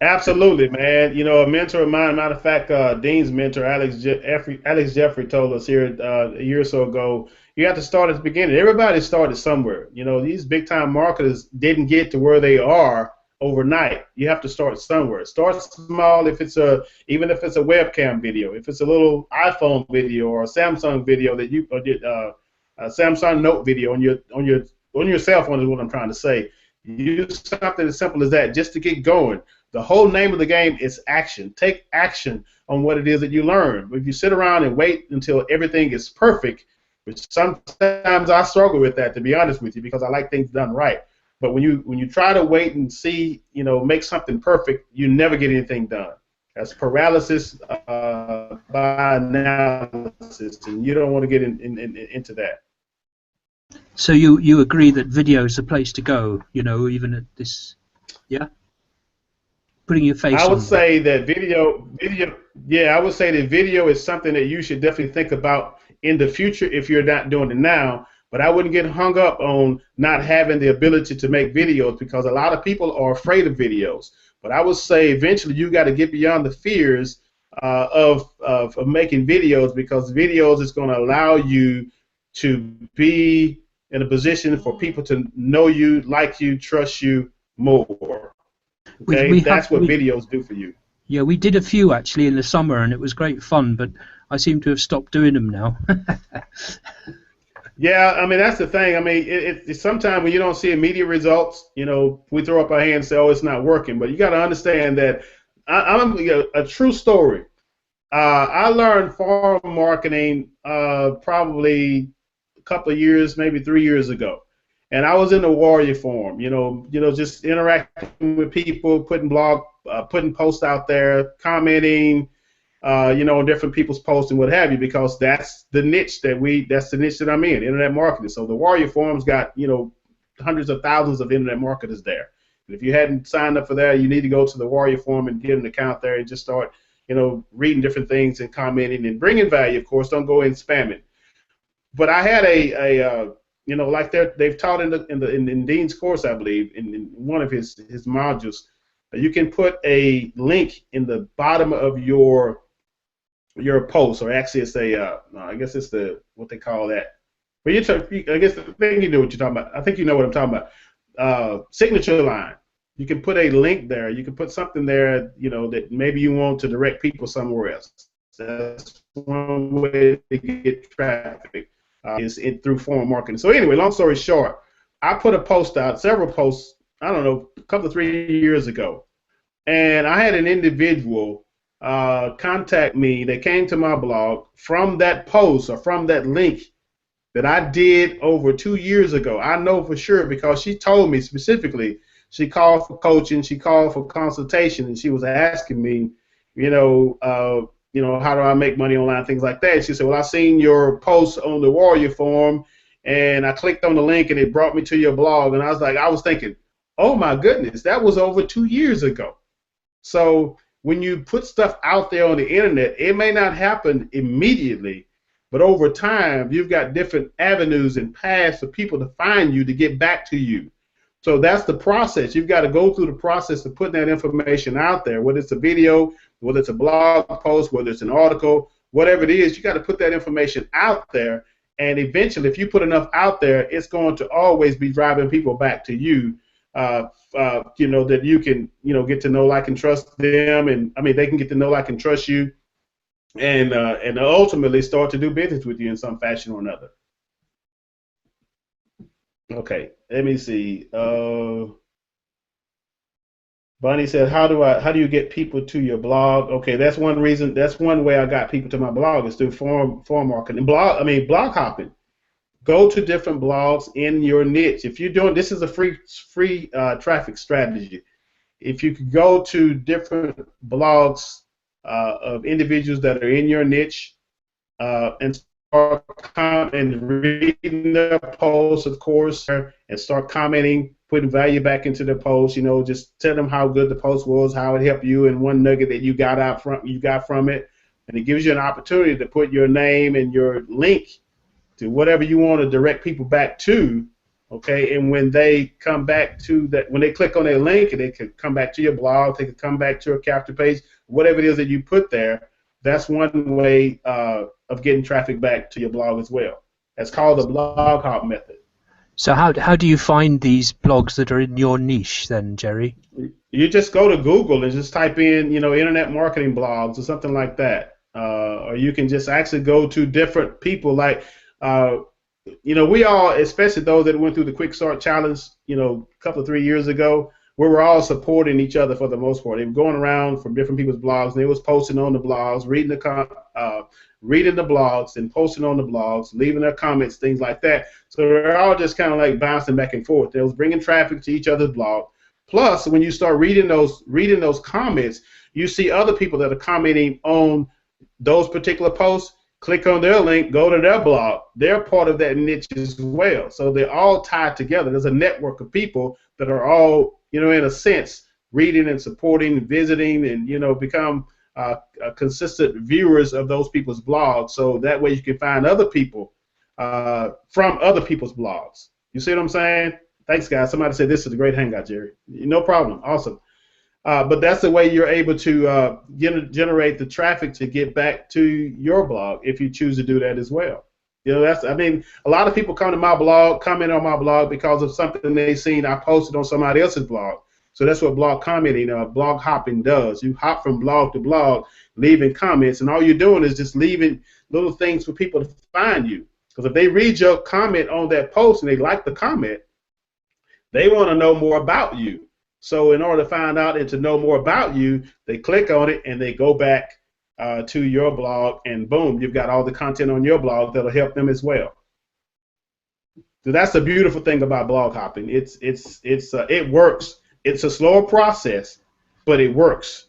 Absolutely, man. You know, a mentor of mine, matter of fact, Dean's mentor, Alex Jeffrey, told us here a year or so ago, you have to start at the beginning. Everybody started somewhere. You know, these big time marketers didn't get to where they are overnight. You have to start somewhere. Start small. Even if it's a webcam video, if it's a little iPhone video or a Samsung video that you or did a Samsung Note video on your cell phone is what I'm trying to say. Use something as simple as that just to get going. The whole name of the game is action. Take action on what it is that you learn. If you sit around and wait until everything is perfect, which sometimes I struggle with that, to be honest with you, because I like things done right. But when you try to wait and see, you know, make something perfect, you never get anything done. That's paralysis by analysis, and you don't want to get into that. So you agree that video is the place to go, you know, even at this, yeah? Putting your face I would on say that I would say that video is something that you should definitely think about in the future if you're not doing it now. But I wouldn't get hung up on not having the ability to make videos, because a lot of people are afraid of videos. But I would say eventually you got to get beyond the fears of making videos, because videos is going to allow you to be in a position for people to know you, like you, trust you more. Okay, that's what videos do for you. Yeah, we did a few actually in the summer, and it was great fun, but I seem to have stopped doing them now. Yeah, I mean, that's the thing. I mean, it's sometimes when you don't see immediate results, you know, we throw up our hands and say, oh, it's not working. But you got to understand that I'm a true story. I learned farm marketing probably a couple of years, maybe 3 years ago. And I was in the warrior form, you know, just interacting with people, putting posts out there, commenting, you know, on different people's posts and what have you, because that's the niche that I'm in, internet marketing. So the warrior forum's got, you know, hundreds of thousands of internet marketers there. And if you hadn't signed up for that, you need to go to the warrior forum and get an account there and just start, you know, reading different things and commenting and bringing value. Of course, don't go in spamming. But I had you know, like they've taught in Dean's course, I believe, in one of his modules, you can put a link in the bottom of your post, or actually it's I guess it's what they call that. But I guess I think you know what you're talking about. I think you know what I'm talking about. Signature line. You can put a link there. You can put something there, you know, that maybe you want to direct people somewhere else. That's one way to get traffic. Is through forum marketing. So anyway, long story short, I put a post out, several posts, I don't know, a couple of 3 years ago, and I had an individual contact me. They came to my blog from that post or from that link that I did over 2 years ago. I know for sure, because she told me specifically. She called for coaching, she called for consultation, and she was asking me, you know, how do I make money online, things like that. She said, well, I seen your post on the Warrior Forum, and I clicked on the link, and it brought me to your blog. And I was thinking, oh, my goodness, that was over 2 years ago. So when you put stuff out there on the internet, it may not happen immediately, but over time, you've got different avenues and paths for people to find you, to get back to you. So that's the process. You've got to go through the process of putting that information out there, whether it's a video, whether it's a blog post, whether it's an article, whatever it is, you got to put that information out there. And eventually, if you put enough out there, it's going to always be driving people back to you, you know, that you can, you know, get to know, like, and trust them. And, I mean, they can get to know, like, and trust you, and ultimately start to do business with you in some fashion or another. Okay, let me see. Bonnie said, how do you get people to your blog? Okay, that's one reason. That's one way I got people to my blog, is through forum marketing. Blog hopping. Go to different blogs in your niche. If you're doing, this is a free traffic strategy. if you could go to different blogs of individuals that are in your niche and start commenting, reading their posts, of course, and start commenting, putting value back into the post. You know, just tell them how good the post was, how it helped you, and one nugget that you got from it, and it gives you an opportunity to put your name and your link to whatever you want to direct people back to. Okay, and when they come back to that, when they click on their link, and they can come back to your blog, they can come back to a capture page, whatever it is that you put there. That's one way of getting traffic back to your blog as well. That's called the blog hop method. So how do you find these blogs that are in your niche then, Jerry? You just go to Google and just type in, you know, internet marketing blogs or something like that. Or you can just actually go to different people like, you know, we all, especially those that went through the Quick Start Challenge, you know, a couple of 3 years ago, we were all supporting each other for the most part. They were going around from different people's blogs, and they was posting on the blogs, reading the blogs, and posting on the blogs, leaving their comments, things like that. So they're all just kind of like bouncing back and forth. They was bringing traffic to each other's blog. Plus, when you start reading those comments, you see other people that are commenting on those particular posts. Click on their link, go to their blog. They're part of that niche as well. So they're all tied together. There's a network of people that are all, you know, in a sense, reading and supporting, visiting, and, you know, become consistent viewers of those people's blogs. So that way you can find other people from other people's blogs. You see what I'm saying? Thanks, guys. Somebody said this is a great hangout, Jerry. No problem. Awesome. But that's the way you're able to generate the traffic to get back to your blog if you choose to do that as well. You know, I mean, a lot of people come to my blog, comment on my blog because of something they seen I posted on somebody else's blog. So that's what blog commenting, blog hopping does. You hop from blog to blog, leaving comments, and all you're doing is just leaving little things for people to find you. Because if they read your comment on that post and they like the comment, they want to know more about you. So in order to find out and to know more about you, they click on it and they go back to your blog, and boom, you've got all the content on your blog that'll help them as well. So that's the beautiful thing about blog hopping. It works. It's a slower process, but it works.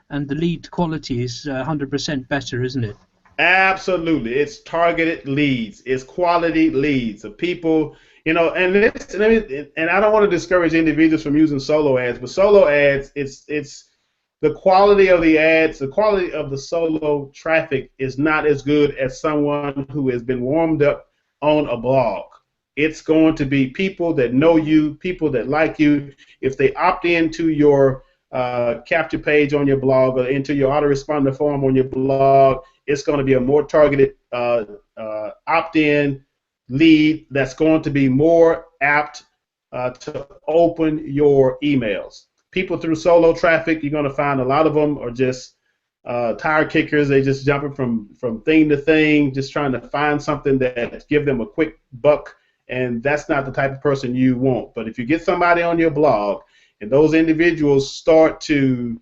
And the lead quality is 100% better, isn't it? Absolutely. It's targeted leads. It's quality leads of people. You know, and I don't want to discourage individuals from using solo ads, but solo ads, it's the quality of the ads, the quality of the solo traffic is not as good as someone who has been warmed up on a blog. It's going to be people that know you, people that like you. If they opt into your capture page on your blog or into your autoresponder form on your blog, it's going to be a more targeted opt-in lead that's going to be more apt to open your emails. People through solo traffic, you're going to find a lot of them are just tire kickers. They just jumping from thing to thing, just trying to find something that give them a quick buck, and that's not the type of person you want. But if you get somebody on your blog and those individuals start to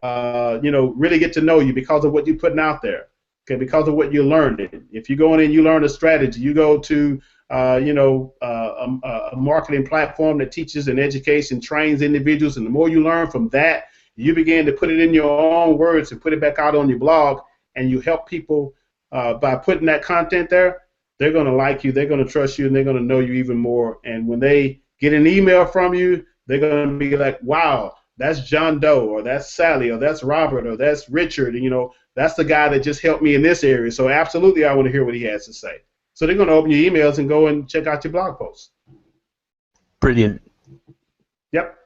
really get to know you because of what you're putting out there, okay, because of what you're learning. If you go in and you learn a strategy, you go to a marketing platform that teaches and educates and trains individuals, and the more you learn from that, you begin to put it in your own words and put it back out on your blog, and you help people by putting that content there. They're going to like you, they're going to trust you, and they're going to know you even more. And when they get an email from you, they're going to be like, wow, that's John Doe, or that's Sally, or that's Robert, or that's Richard, and, you know, that's the guy that just helped me in this area. So absolutely, I want to hear what he has to say. So they're going to open your emails and go and check out your blog posts. Brilliant. Yep.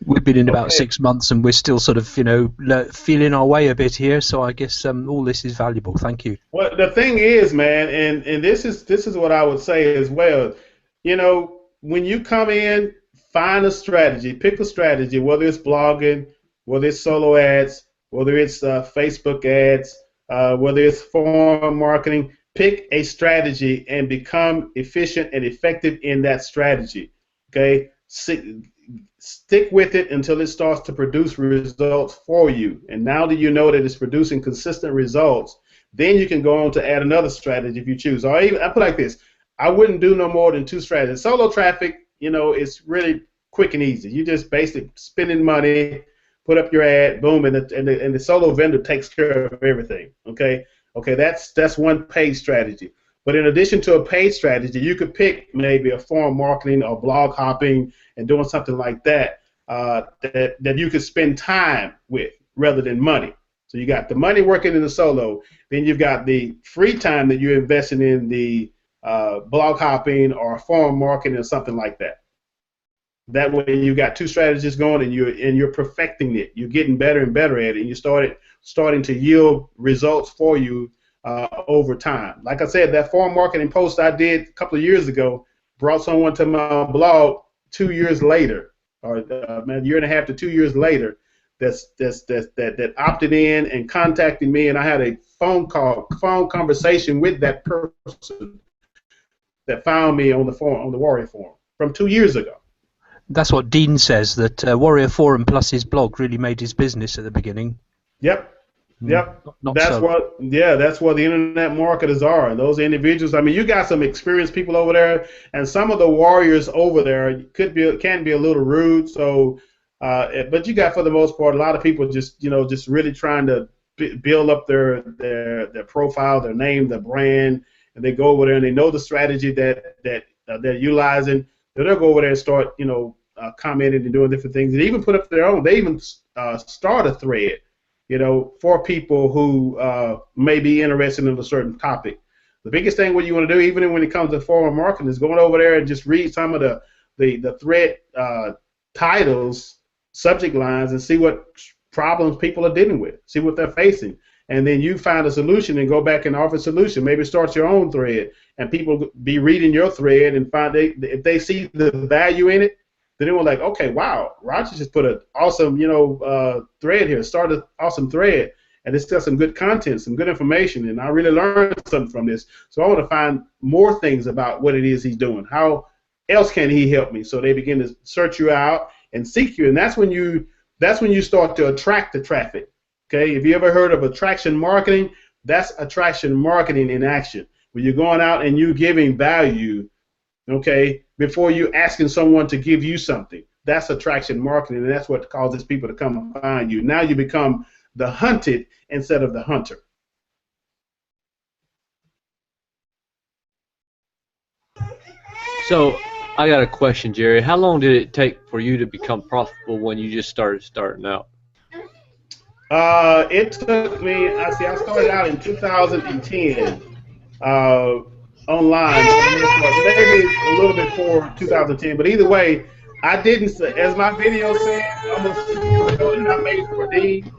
We've been in about 6 months, and we're still sort of, feeling our way a bit here. So I guess all this is valuable. Thank you. Well, the thing is, man, and this is what I would say as well. You know, when you come in, find a strategy, pick a strategy, whether it's blogging, whether it's solo ads, whether it's Facebook ads, whether it's forum marketing. Pick a strategy and become efficient and effective in that strategy. Okay, stick with it until it starts to produce results for you. And now that you know that it's producing consistent results, then you can go on to add another strategy if you choose. Or even, I put it like this: I wouldn't do no more than 2 strategies. Solo traffic, it's really quick and easy. You just basically spending money, put up your ad, boom, and the solo vendor takes care of everything. Okay, that's one paid strategy. But in addition to a paid strategy, you could pick maybe a form marketing or blog hopping and doing something like that that you could spend time with rather than money. So you got the money working in the solo, then you've got the free time that you're investing in the blog hopping or form marketing or something like that. That way you got two strategies going, and you're perfecting it. You're getting better and better at it, and you starting to yield results for you over time. Like I said, that form marketing post I did a couple of years ago brought someone to my blog 2 years later, or a year and a half to 2 years later, that opted in and contacted me, and I had a phone conversation with that person that found me on the Warrior Forum from 2 years ago. That's what Dean says, that Warrior Forum plus his blog really made his business at the beginning. Yep. That's what the internet marketers are. Those individuals. I mean, you got some experienced people over there, and some of the warriors over there can be a little rude. So, but you got, for the most part, a lot of people just really trying to build up their profile, their name, their brand, and they go over there and they know the strategy that they're utilizing. They'll go over there and start commenting and doing different things, and even put up their own. They even start a thread, for people who may be interested in a certain topic. The biggest thing what you want to do, even when it comes to forum marketing, is going over there and just read some of the thread titles, subject lines, and see what problems people are dealing with, see what they're facing, and then you find a solution and go back and offer a solution. Maybe start your own thread, and people be reading your thread and find if they see the value in it, then they were like, okay, wow, Roger just put an awesome, thread here. Start an awesome thread, and it's got some good content, some good information, and I really learned something from this. So I want to find more things about what it is he's doing. How else can he help me? So they begin to search you out and seek you, and that's when you start to attract the traffic. Okay, if you ever heard of attraction marketing, that's attraction marketing in action. When you're going out and you're giving value, okay, before you asking someone to give you something. That's attraction marketing, and that's what causes people to come and find you. Now you become the hunted instead of the hunter. So I got a question, Jerry. How long did it take for you to become profitable when you just starting out? It took me, I started out in 2010 online, maybe a little bit before 2010, but either way, I didn't, as my video said, almost 2 years ago that I made for Dean,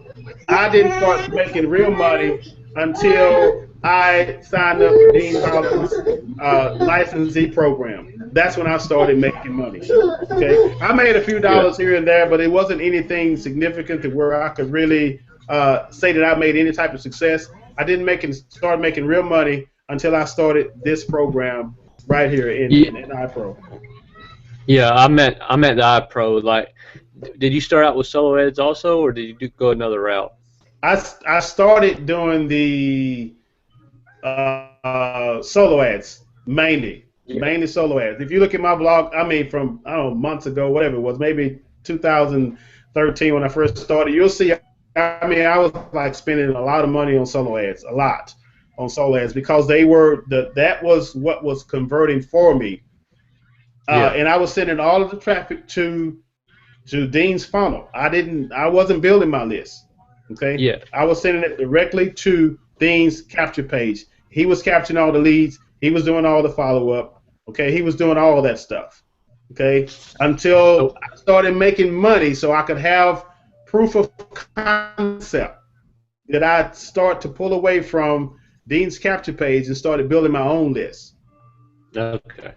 I didn't start making real money until I signed up for Dean Collins' licensee program. That's when I started making money. Okay, I made a few dollars here and there, but it wasn't anything significant to where I could really say that I made any type of success. I didn't start making real money until I started this program right here in Ipro. Yeah, I meant the Ipro. Like, did you start out with solo ads also, or did you go another route? I started doing the solo ads mainly solo ads. If you look at my blog, I mean, from months ago, whatever it was, maybe 2013 when I first started, you'll see. I mean, I was like spending a lot of money on solo ads, a lot on solo ads, because that was what was converting for me. And I was sending all of the traffic to Dean's funnel. I wasn't building my list. Okay. Yeah. I was sending it directly to Dean's capture page. He was capturing all the leads. He was doing all the follow up. Okay. He was doing all of that stuff. Okay. Until I started making money, so I could have proof of concept that I'd start to pull away from Dean's capture page and started building my own list. Okay.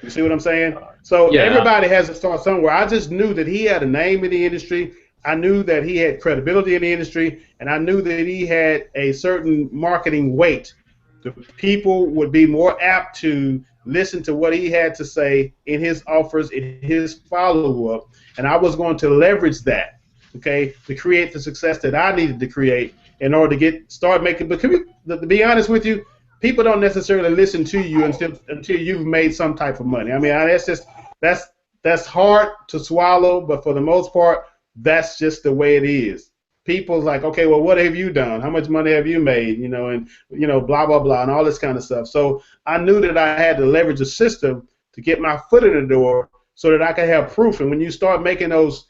You see what I'm saying? So everybody has to start somewhere. I just knew that he had a name in the industry. I knew that he had credibility in the industry, and I knew that he had a certain marketing weight. The people would be more apt to listen to what he had to say in his offers, in his follow-up, and I was going to leverage that, okay, to create the success that I needed to create in order to start making. But to be honest with you, people don't necessarily listen to you until you've made some type of money. I mean, that's hard to swallow, but for the most part, that's just the way it is. People's like, okay, well, what have you done? How much money have you made? And blah blah blah, and all this kind of stuff. So I knew that I had to leverage a system to get my foot in the door, so that I could have proof. And when you start making those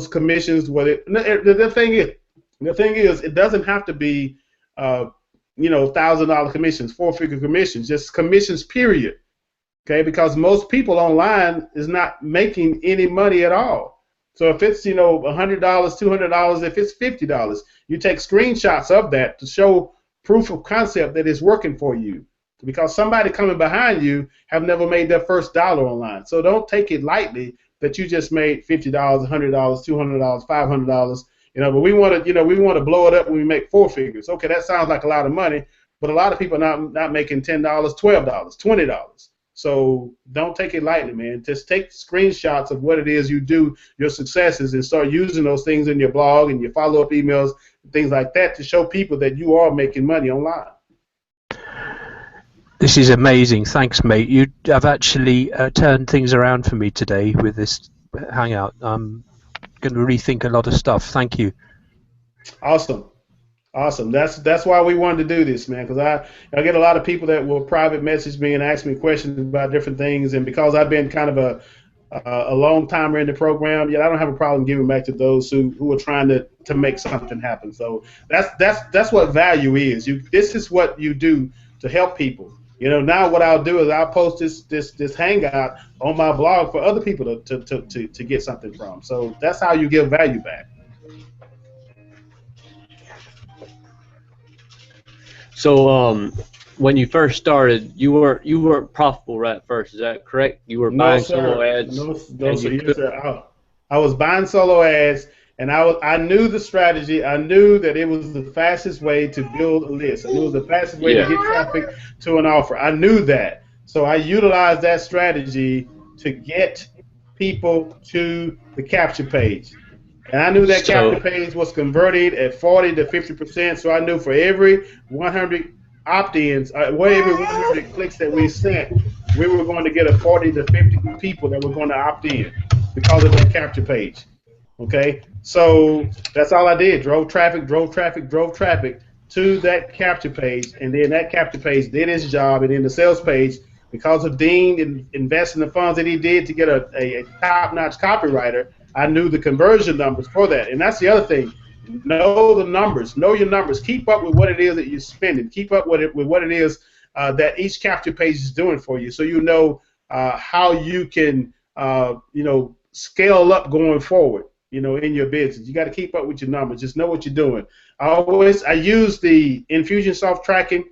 commissions, the thing is, it doesn't have to be $1,000 commissions, 4-figure commissions, just commissions, period. Okay, because most people online is not making any money at all. So if it's $100, $200, if it's $50, you take screenshots of that to show proof of concept that it's working for you. Because somebody coming behind you have never made their first dollar online. So don't take it lightly that you just made $50, $100, $200, $500. But we want to blow it up when we make 4 figures. Okay, that sounds like a lot of money, but a lot of people are not making $10, $12, $20. So don't take it lightly, man. Just take screenshots of what it is you do, your successes, and start using those things in your blog and your follow-up emails, things like that, to show people that you are making money online. This is amazing. Thanks, mate. You have actually turned things around for me today with this Hangout. I'm going to rethink a lot of stuff. Thank you. Awesome. That's why we wanted to do this, man, because I get a lot of people that will private message me and ask me questions about different things, and because I've been kind of a long timer in the program, I don't have a problem giving back to those who are trying to make something happen. So that's what value is. This is what you do to help people. Now what I'll do is I'll post this Hangout on my blog for other people to get something from. So that's how you give value back. So when you first started, you weren't profitable right at first. Is that correct? You were buying solo ads. No, sir. I was buying solo ads, and I knew the strategy. I knew that it was the fastest way to build a list. I knew it was the fastest way to get traffic to an offer. I knew that, so I utilized that strategy to get people to the capture page. And I knew that capture page was converting at 40 to 50%. So I knew for every 100 opt-ins, every 100 clicks that we sent, we were going to get a 40 to 50 people that were going to opt in because of that capture page. Okay, so that's all I did. Drove traffic to that capture page, and then that capture page did its job, and then the sales page, because of Dean investing the funds that he did to get a top-notch copywriter, I knew the conversion numbers for that. And that's the other thing. Know the numbers. Know your numbers. Keep up with what it is that you're spending. Keep up with what it is that each capture page is doing for you, so you know how you can scale up going forward, in your business. You got to keep up with your numbers. Just know what you're doing. I use the Infusionsoft tracking,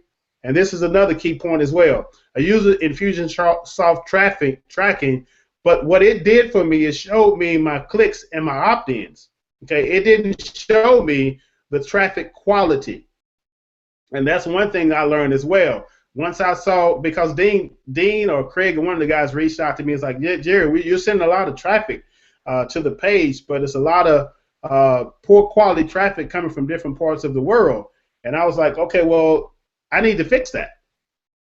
and this is another key point as well. I use the Infusionsoft tracking, but what it did for me is showed me my clicks and my opt-ins. Okay, it didn't show me the traffic quality, and that's one thing I learned as well. Once I saw, because Dean or Craig or one of the guys reached out to me, it's like, yeah, Jerry, you're sending a lot of traffic to the page, but it's a lot of poor quality traffic coming from different parts of the world. And I was like, okay, well, I need to fix that,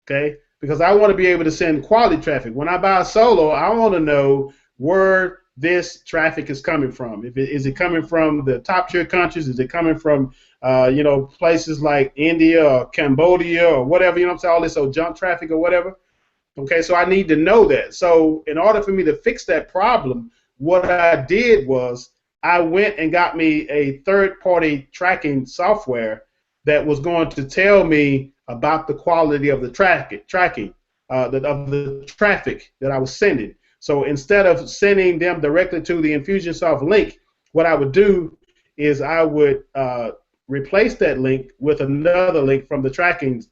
okay? Because I want to be able to send quality traffic. When I buy a solo, I want to know where this traffic is coming from. Is it coming from the top tier countries? Is it coming from places like India or Cambodia or whatever? You know what I'm saying? All this old junk traffic or whatever. Okay, so I need to know that. So in order for me to fix that problem, what I did was I went and got me a third-party tracking software that was going to tell me about the quality of the tracking of the traffic that I was sending. So instead of sending them directly to the Infusionsoft link, what I would do is I would replace that link with another link from the tracking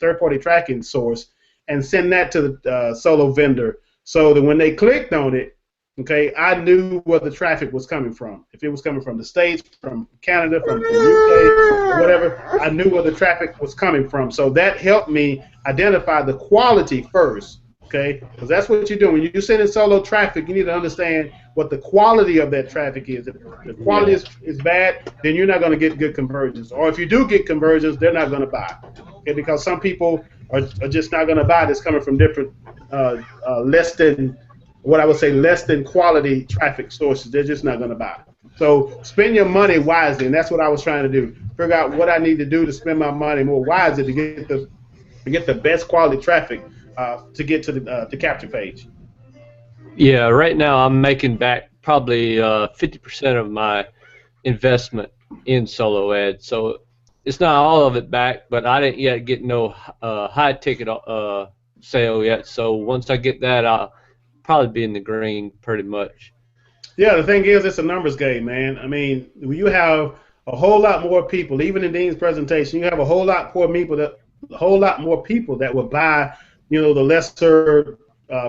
third-party tracking source and send that to the solo vendor, so that when they clicked on it, okay, I knew where the traffic was coming from. If it was coming from the States, from Canada, from the UK, whatever, I knew where the traffic was coming from. So that helped me identify the quality first, okay? Because that's what you're doing. When you're sending solo traffic, you need to understand what the quality of that traffic is. If the quality is bad, then you're not going to get good conversions. Or if you do get conversions, they're not going to buy, okay? Because some people are just not going to buy this coming from different less than what I would say less than quality traffic sources. They're just not going to buy. So spend your money wisely, and that's what I was trying to do. Figure out what I need to do to spend my money more wisely to get the best quality traffic to get to the capture page. Yeah, right now I'm making back probably 50% of my investment in solo ads. So it's not all of it back, but I didn't yet get no high ticket sale yet. So once I get that, I'll probably be in the green pretty much. Yeah, the thing is, it's a numbers game, man. I mean, you have a whole lot more people, even in Dean's presentation, you have a whole lot more people that will buy, the lesser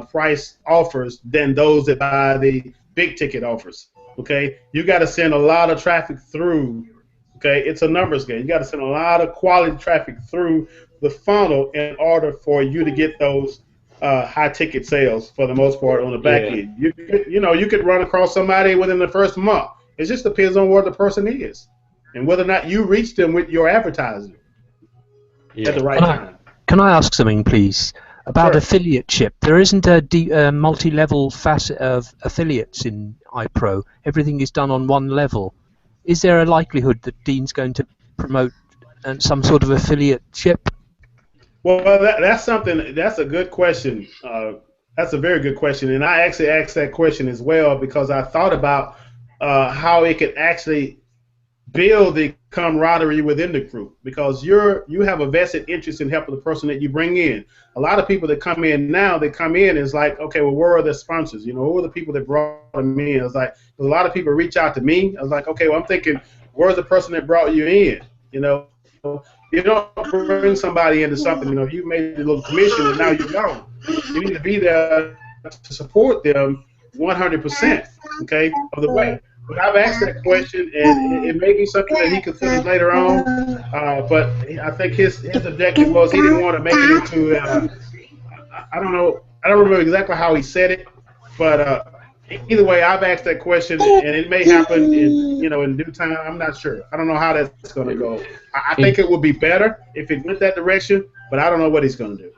price offers than those that buy the big ticket offers. Okay, you got to send a lot of traffic through. Okay, it's a numbers game. You got to send a lot of quality traffic through the funnel in order for you to get those high ticket sales for the most part on the back end. You could run across somebody within the first month. It just depends on where the person is and whether or not you reach them with your advertising at the right time. Can I ask something, please, about affiliateship? There isn't a multi-level facet of affiliates in Ipro. Everything is done on one level. Is there a likelihood that Dean's going to promote some sort of affiliateship? Well, that's a good question. That's a very good question, and I actually asked that question as well because I thought about how it could actually build the camaraderie within the group, because you have a vested interest in helping the person that you bring in. A lot of people that come in now, they come in is like, okay, well, where are the sponsors? Who are the people that brought them in? It's like a lot of people reach out to me. I was like, okay, well, I'm thinking, where's the person that brought you in? You don't bring somebody into something. You made a little commission and now you're gone. You need to be there to support them 100%, okay, of the way. But I've asked that question, and it may be something that he considers later on. But I think his objective was he didn't want to make it into. I don't know. I don't remember exactly how he said it, but either way, I've asked that question, and it may happen in due time. I'm not sure. I don't know how that's going to go. I think it would be better if it went that direction, but I don't know what he's going to do.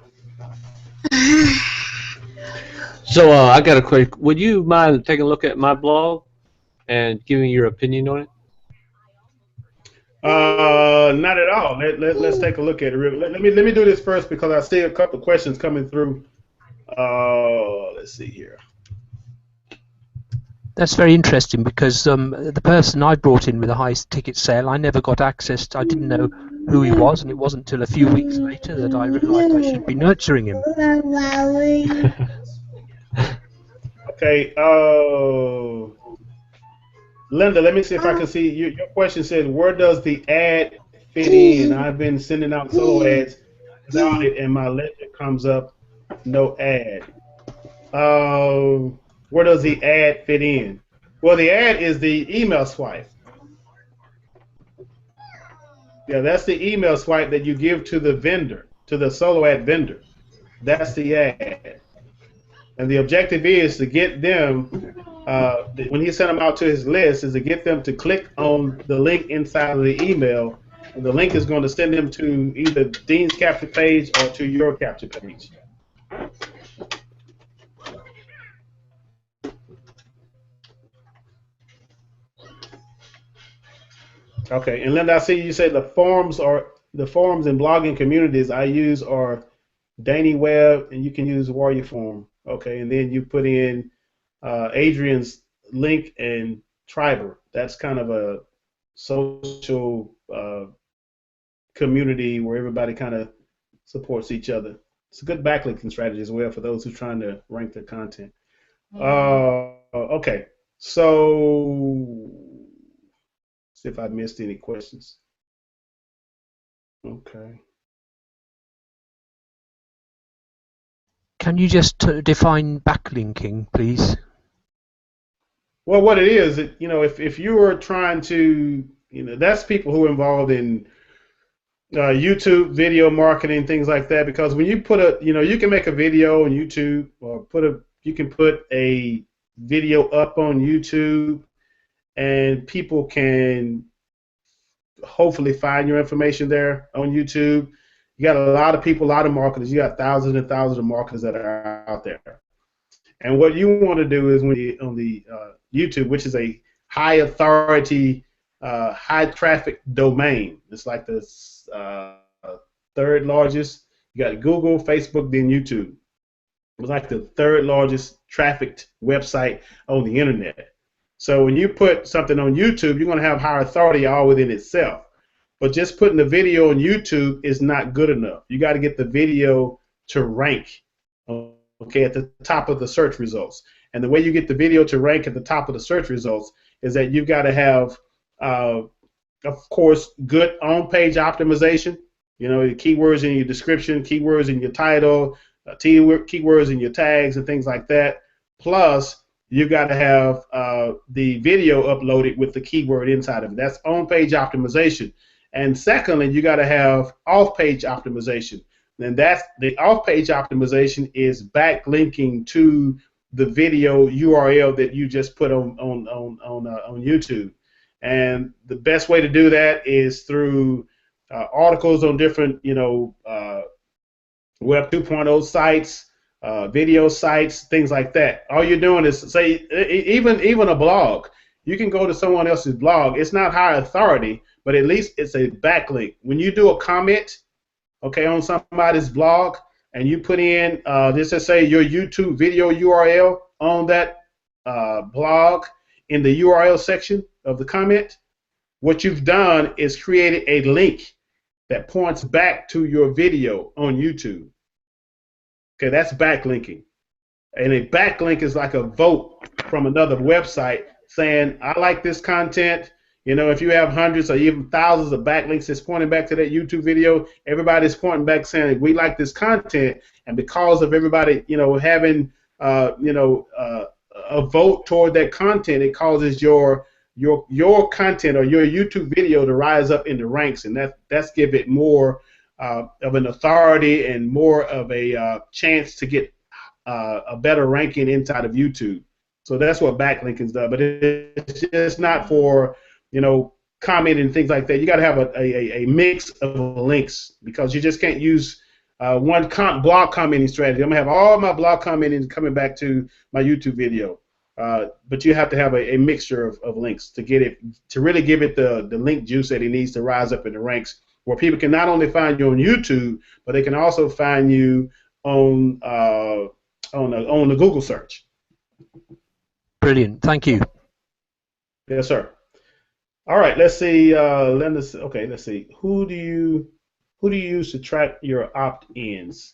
So I got a quick. Would you mind taking a look at my blog and giving your opinion on it? Not at all. Let's take a look at it. Let me do this first because I see a couple of questions coming through. Let's see here. That's very interesting because the person I brought in with a high ticket sale, I never got access to. I didn't know who he was, and it wasn't until a few weeks later that I realized I should be nurturing him. Okay. Linda, let me see if I can see. Your question said, where does the ad fit in? I've been sending out solo ads without it, and my ledger comes up, no ad. Where does the ad fit in? Well, the ad is the email swipe. Yeah, that's the email swipe that you give to the vendor, to the solo ad vendor. That's the ad. And the objective is to get them, when he sent them out to his list, is to get them to click on the link inside of the email. And the link is going to send them to either Dean's capture page or to your capture page. Okay, and Linda, I see you say the forums and blogging communities I use are Danny Web, and you can use Warrior Forum. Okay, and then you put in Adrian's link and Triber. That's kind of a social community where everybody kind of supports each other. It's a good backlinking strategy as well for those who are trying to rank their content. Okay, so see if I missed any questions. Okay. Can you just define backlinking, please? Well, what it is, if you are trying to, that's people who are involved in YouTube video marketing, things like that. Because when you put you can make a video on YouTube, or you can put a video up on YouTube, and people can hopefully find your information there on YouTube. You got a lot of people, a lot of marketers. You got thousands and thousands of marketers that are out there. And what you want to do is when you on the YouTube, which is a high authority, high traffic domain. It's like the third largest. You got Google, Facebook, then YouTube. It was like the third largest trafficked website on the internet. So when you put something on YouTube, you're going to have higher authority all within itself. But just putting the video on YouTube is not good enough. You got to get the video to rank, okay, at the top of the search results. And the way you get the video to rank at the top of the search results is that you've got to have, of course, good on-page optimization. You know, your keywords in your description, keywords in your title, keywords in your tags and things like that. Plus, you've got to have the video uploaded with the keyword inside of it. That's on-page optimization. And secondly, you got to have off-page optimization. And that's the off-page optimization is backlinking to the video URL that you just put on YouTube. And the best way to do that is through articles on different, Web 2.0 sites, video sites, things like that. All you're doing is say even a blog. You can go to someone else's blog. It's not high authority, but at least it's a backlink. When you do a comment, okay, on somebody's blog, and you put in let's just say your YouTube video URL on that blog in the URL section of the comment, what you've done is created a link that points back to your video on YouTube. Okay, that's backlinking. And a backlink is like a vote from another website saying, I like this content. You know, if you have hundreds or even thousands of backlinks that's pointing back to that YouTube video, everybody's pointing back saying, we like this content. And because of everybody, having, a vote toward that content, it causes your content or your YouTube video to rise up in the ranks, and that's give it more of an authority and more of a chance to get a better ranking inside of YouTube. So that's what backlinking does, but it's just not for comment and things like that. You got to have a mix of links, because you just can't use one blog commenting strategy. I'm gonna have all my blog commenting coming back to my YouTube video. But you have to have a mixture of links to get it, to really give it the link juice that it needs to rise up in the ranks, where people can not only find you on YouTube, but they can also find you on the Google search. Brilliant. Thank you. Yes, sir. All right. Let's see. Let's see. Who do you use to track your opt-ins?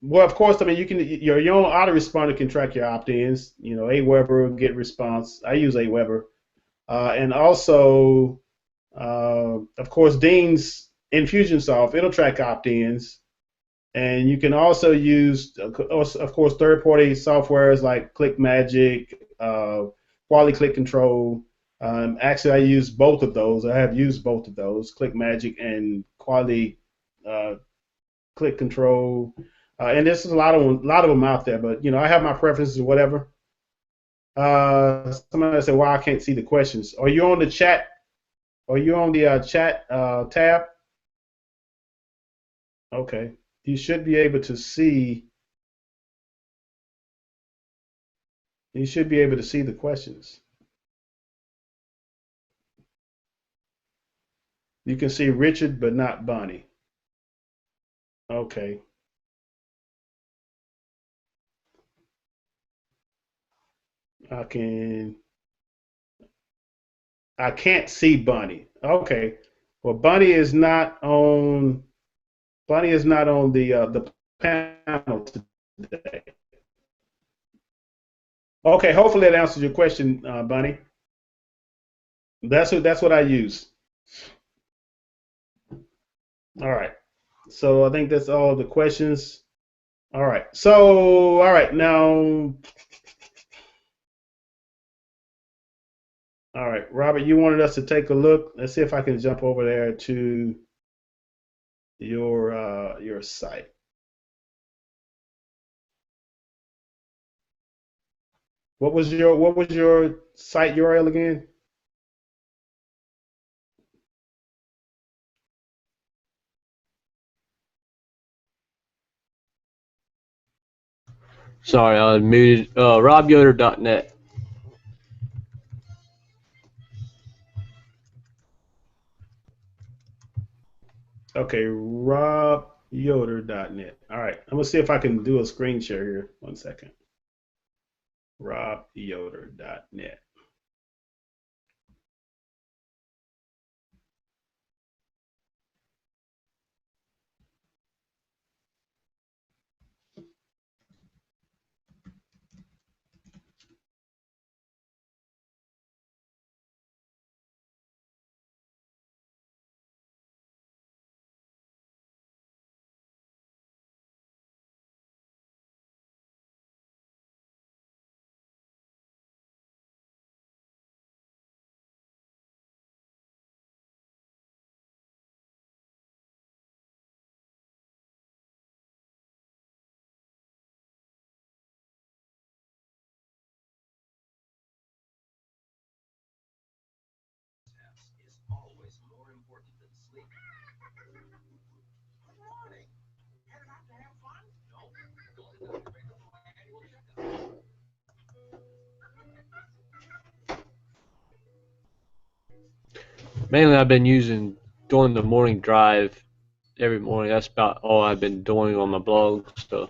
Well, of course, I mean, your own autoresponder can track your opt-ins. Aweber, GetResponse. I use Aweber, and also, of course, Dean's Infusionsoft. It'll track opt-ins, and you can also use, of course, third-party softwares like ClickMagic, Quality Click Control. Actually, I use both of those. I have used both of those, ClickMagic and Quality Click Control. And there's a lot of them out there, but I have my preferences or whatever. Somebody said, "Well, I can't see the questions." Are you on the chat? Are you on the chat tab? Okay, you should be able to see. You should be able to see the questions. You can see Richard, but not Bonnie. Okay. I can't see Bunny. Okay. Well, Bunny is not on the panel today. Okay, hopefully that answers your question, Bunny. That's what I use. All right. So I think that's all the questions. All right. So now. All right, Robert, you wanted us to take a look. Let's see if I can jump over there to your site. What was your site URL again? Sorry, I was muted. RobYoder.net. Okay, robyoder.net. All right, I'm gonna see if I can do a screen share here. 1 second. robyoder.net. Mainly, I've been doing the morning drive every morning. That's about all I've been doing on my blog. So,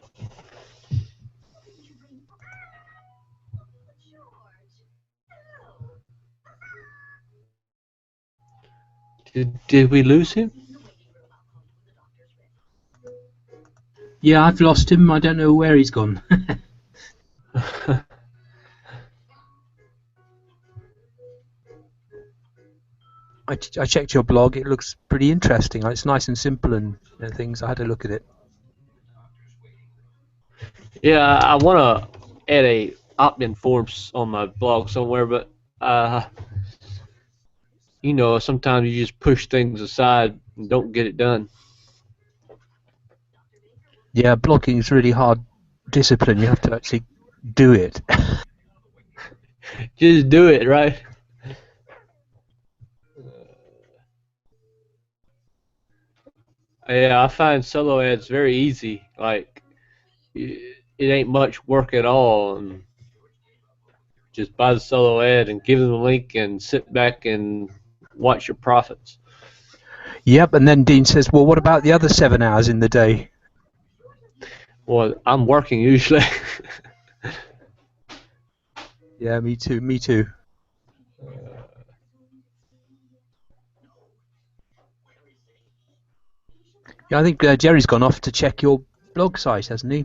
did we lose him? Yeah, I've lost him. I don't know where he's gone. I checked your blog. It looks pretty interesting. It's nice and simple and things. I had a look at it. Yeah, I want to add a opt-in forms on my blog somewhere, but sometimes you just push things aside and don't get it done. Yeah, blogging is really hard discipline. You have to actually do it. Just do it, right? Yeah, I find solo ads very easy. Like, it ain't much work at all, and just buy the solo ad and give them the link and sit back and watch your profits. Yep, and then Dean says, well, what about the other 7 hours in the day? Well, I'm working usually. Yeah, me too. Yeah, I think Jerry's gone off to check your blog site, hasn't he?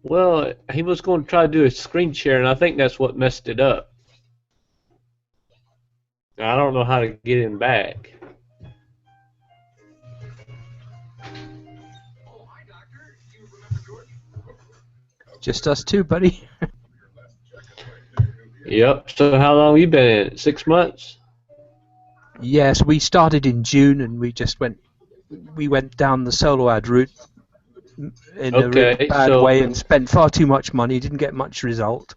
Well, he was going to try to do a screen share, and I think that's what messed it up. I don't know how to get him back. Just us two, buddy. Yep. So how long you been in it? 6 months? Yes, we started in June, and we went down the solo ad route in a really bad way and spent far too much money, didn't get much result,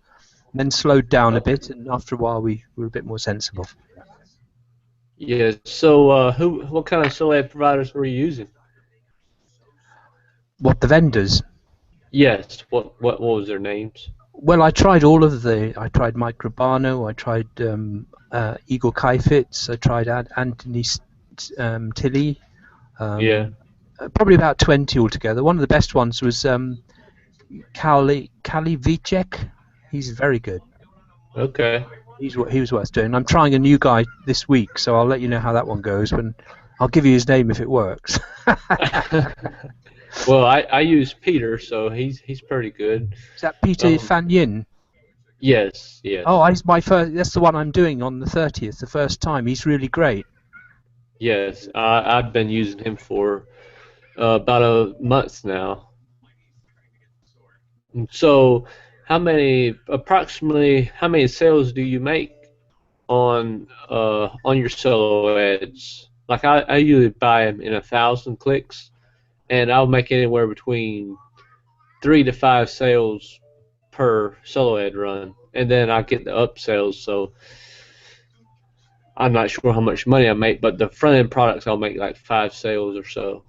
then slowed down a bit, and after a while we were a bit more sensible. Yeah. So what kind of solo ad providers were you using? What, the vendors? Yes. What was their names? Well, I tried all of I tried Microbano, I tried Eagle Kaifitz, I tried Anthony Tilly. Yeah. Probably about 20 altogether. One of the best ones was Kali Vicek. He's very good. Okay. He was worth doing. I'm trying a new guy this week, so I'll let you know how that one goes. When I'll give you his name if it works. Well, I use Peter, so he's pretty good. Is that Peter Fan Yin? Yes. Yes. Oh, my first. That's the one I'm doing on the 30th. The first time. He's really great. Yes, I've been using him for about a month now. And so, approximately how many sales do you make on your solo ads? Like I usually buy them in 1,000 clicks, and I'll make anywhere between 3 to 5 sales per solo ad run, and then I get the up sales. So I'm not sure how much money I make, but the front end products I'll make like 5 sales or so.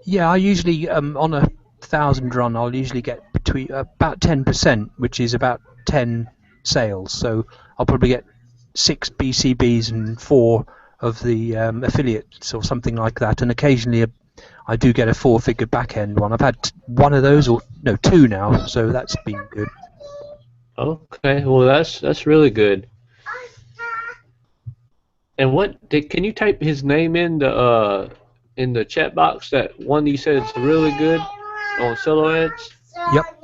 Yeah, I usually on 1,000 run, I'll usually get between about 10%, which is about 10 sales. So I'll probably get 6 BCBs and 4 of the affiliates or something like that. And occasionally I do get a 4-figure back end one. I've had one of those, or no, 2 now. So that's been good. Okay, well that's really good. And can you type his name in the chat box? That one you said is really good on Silhouettes. Yep.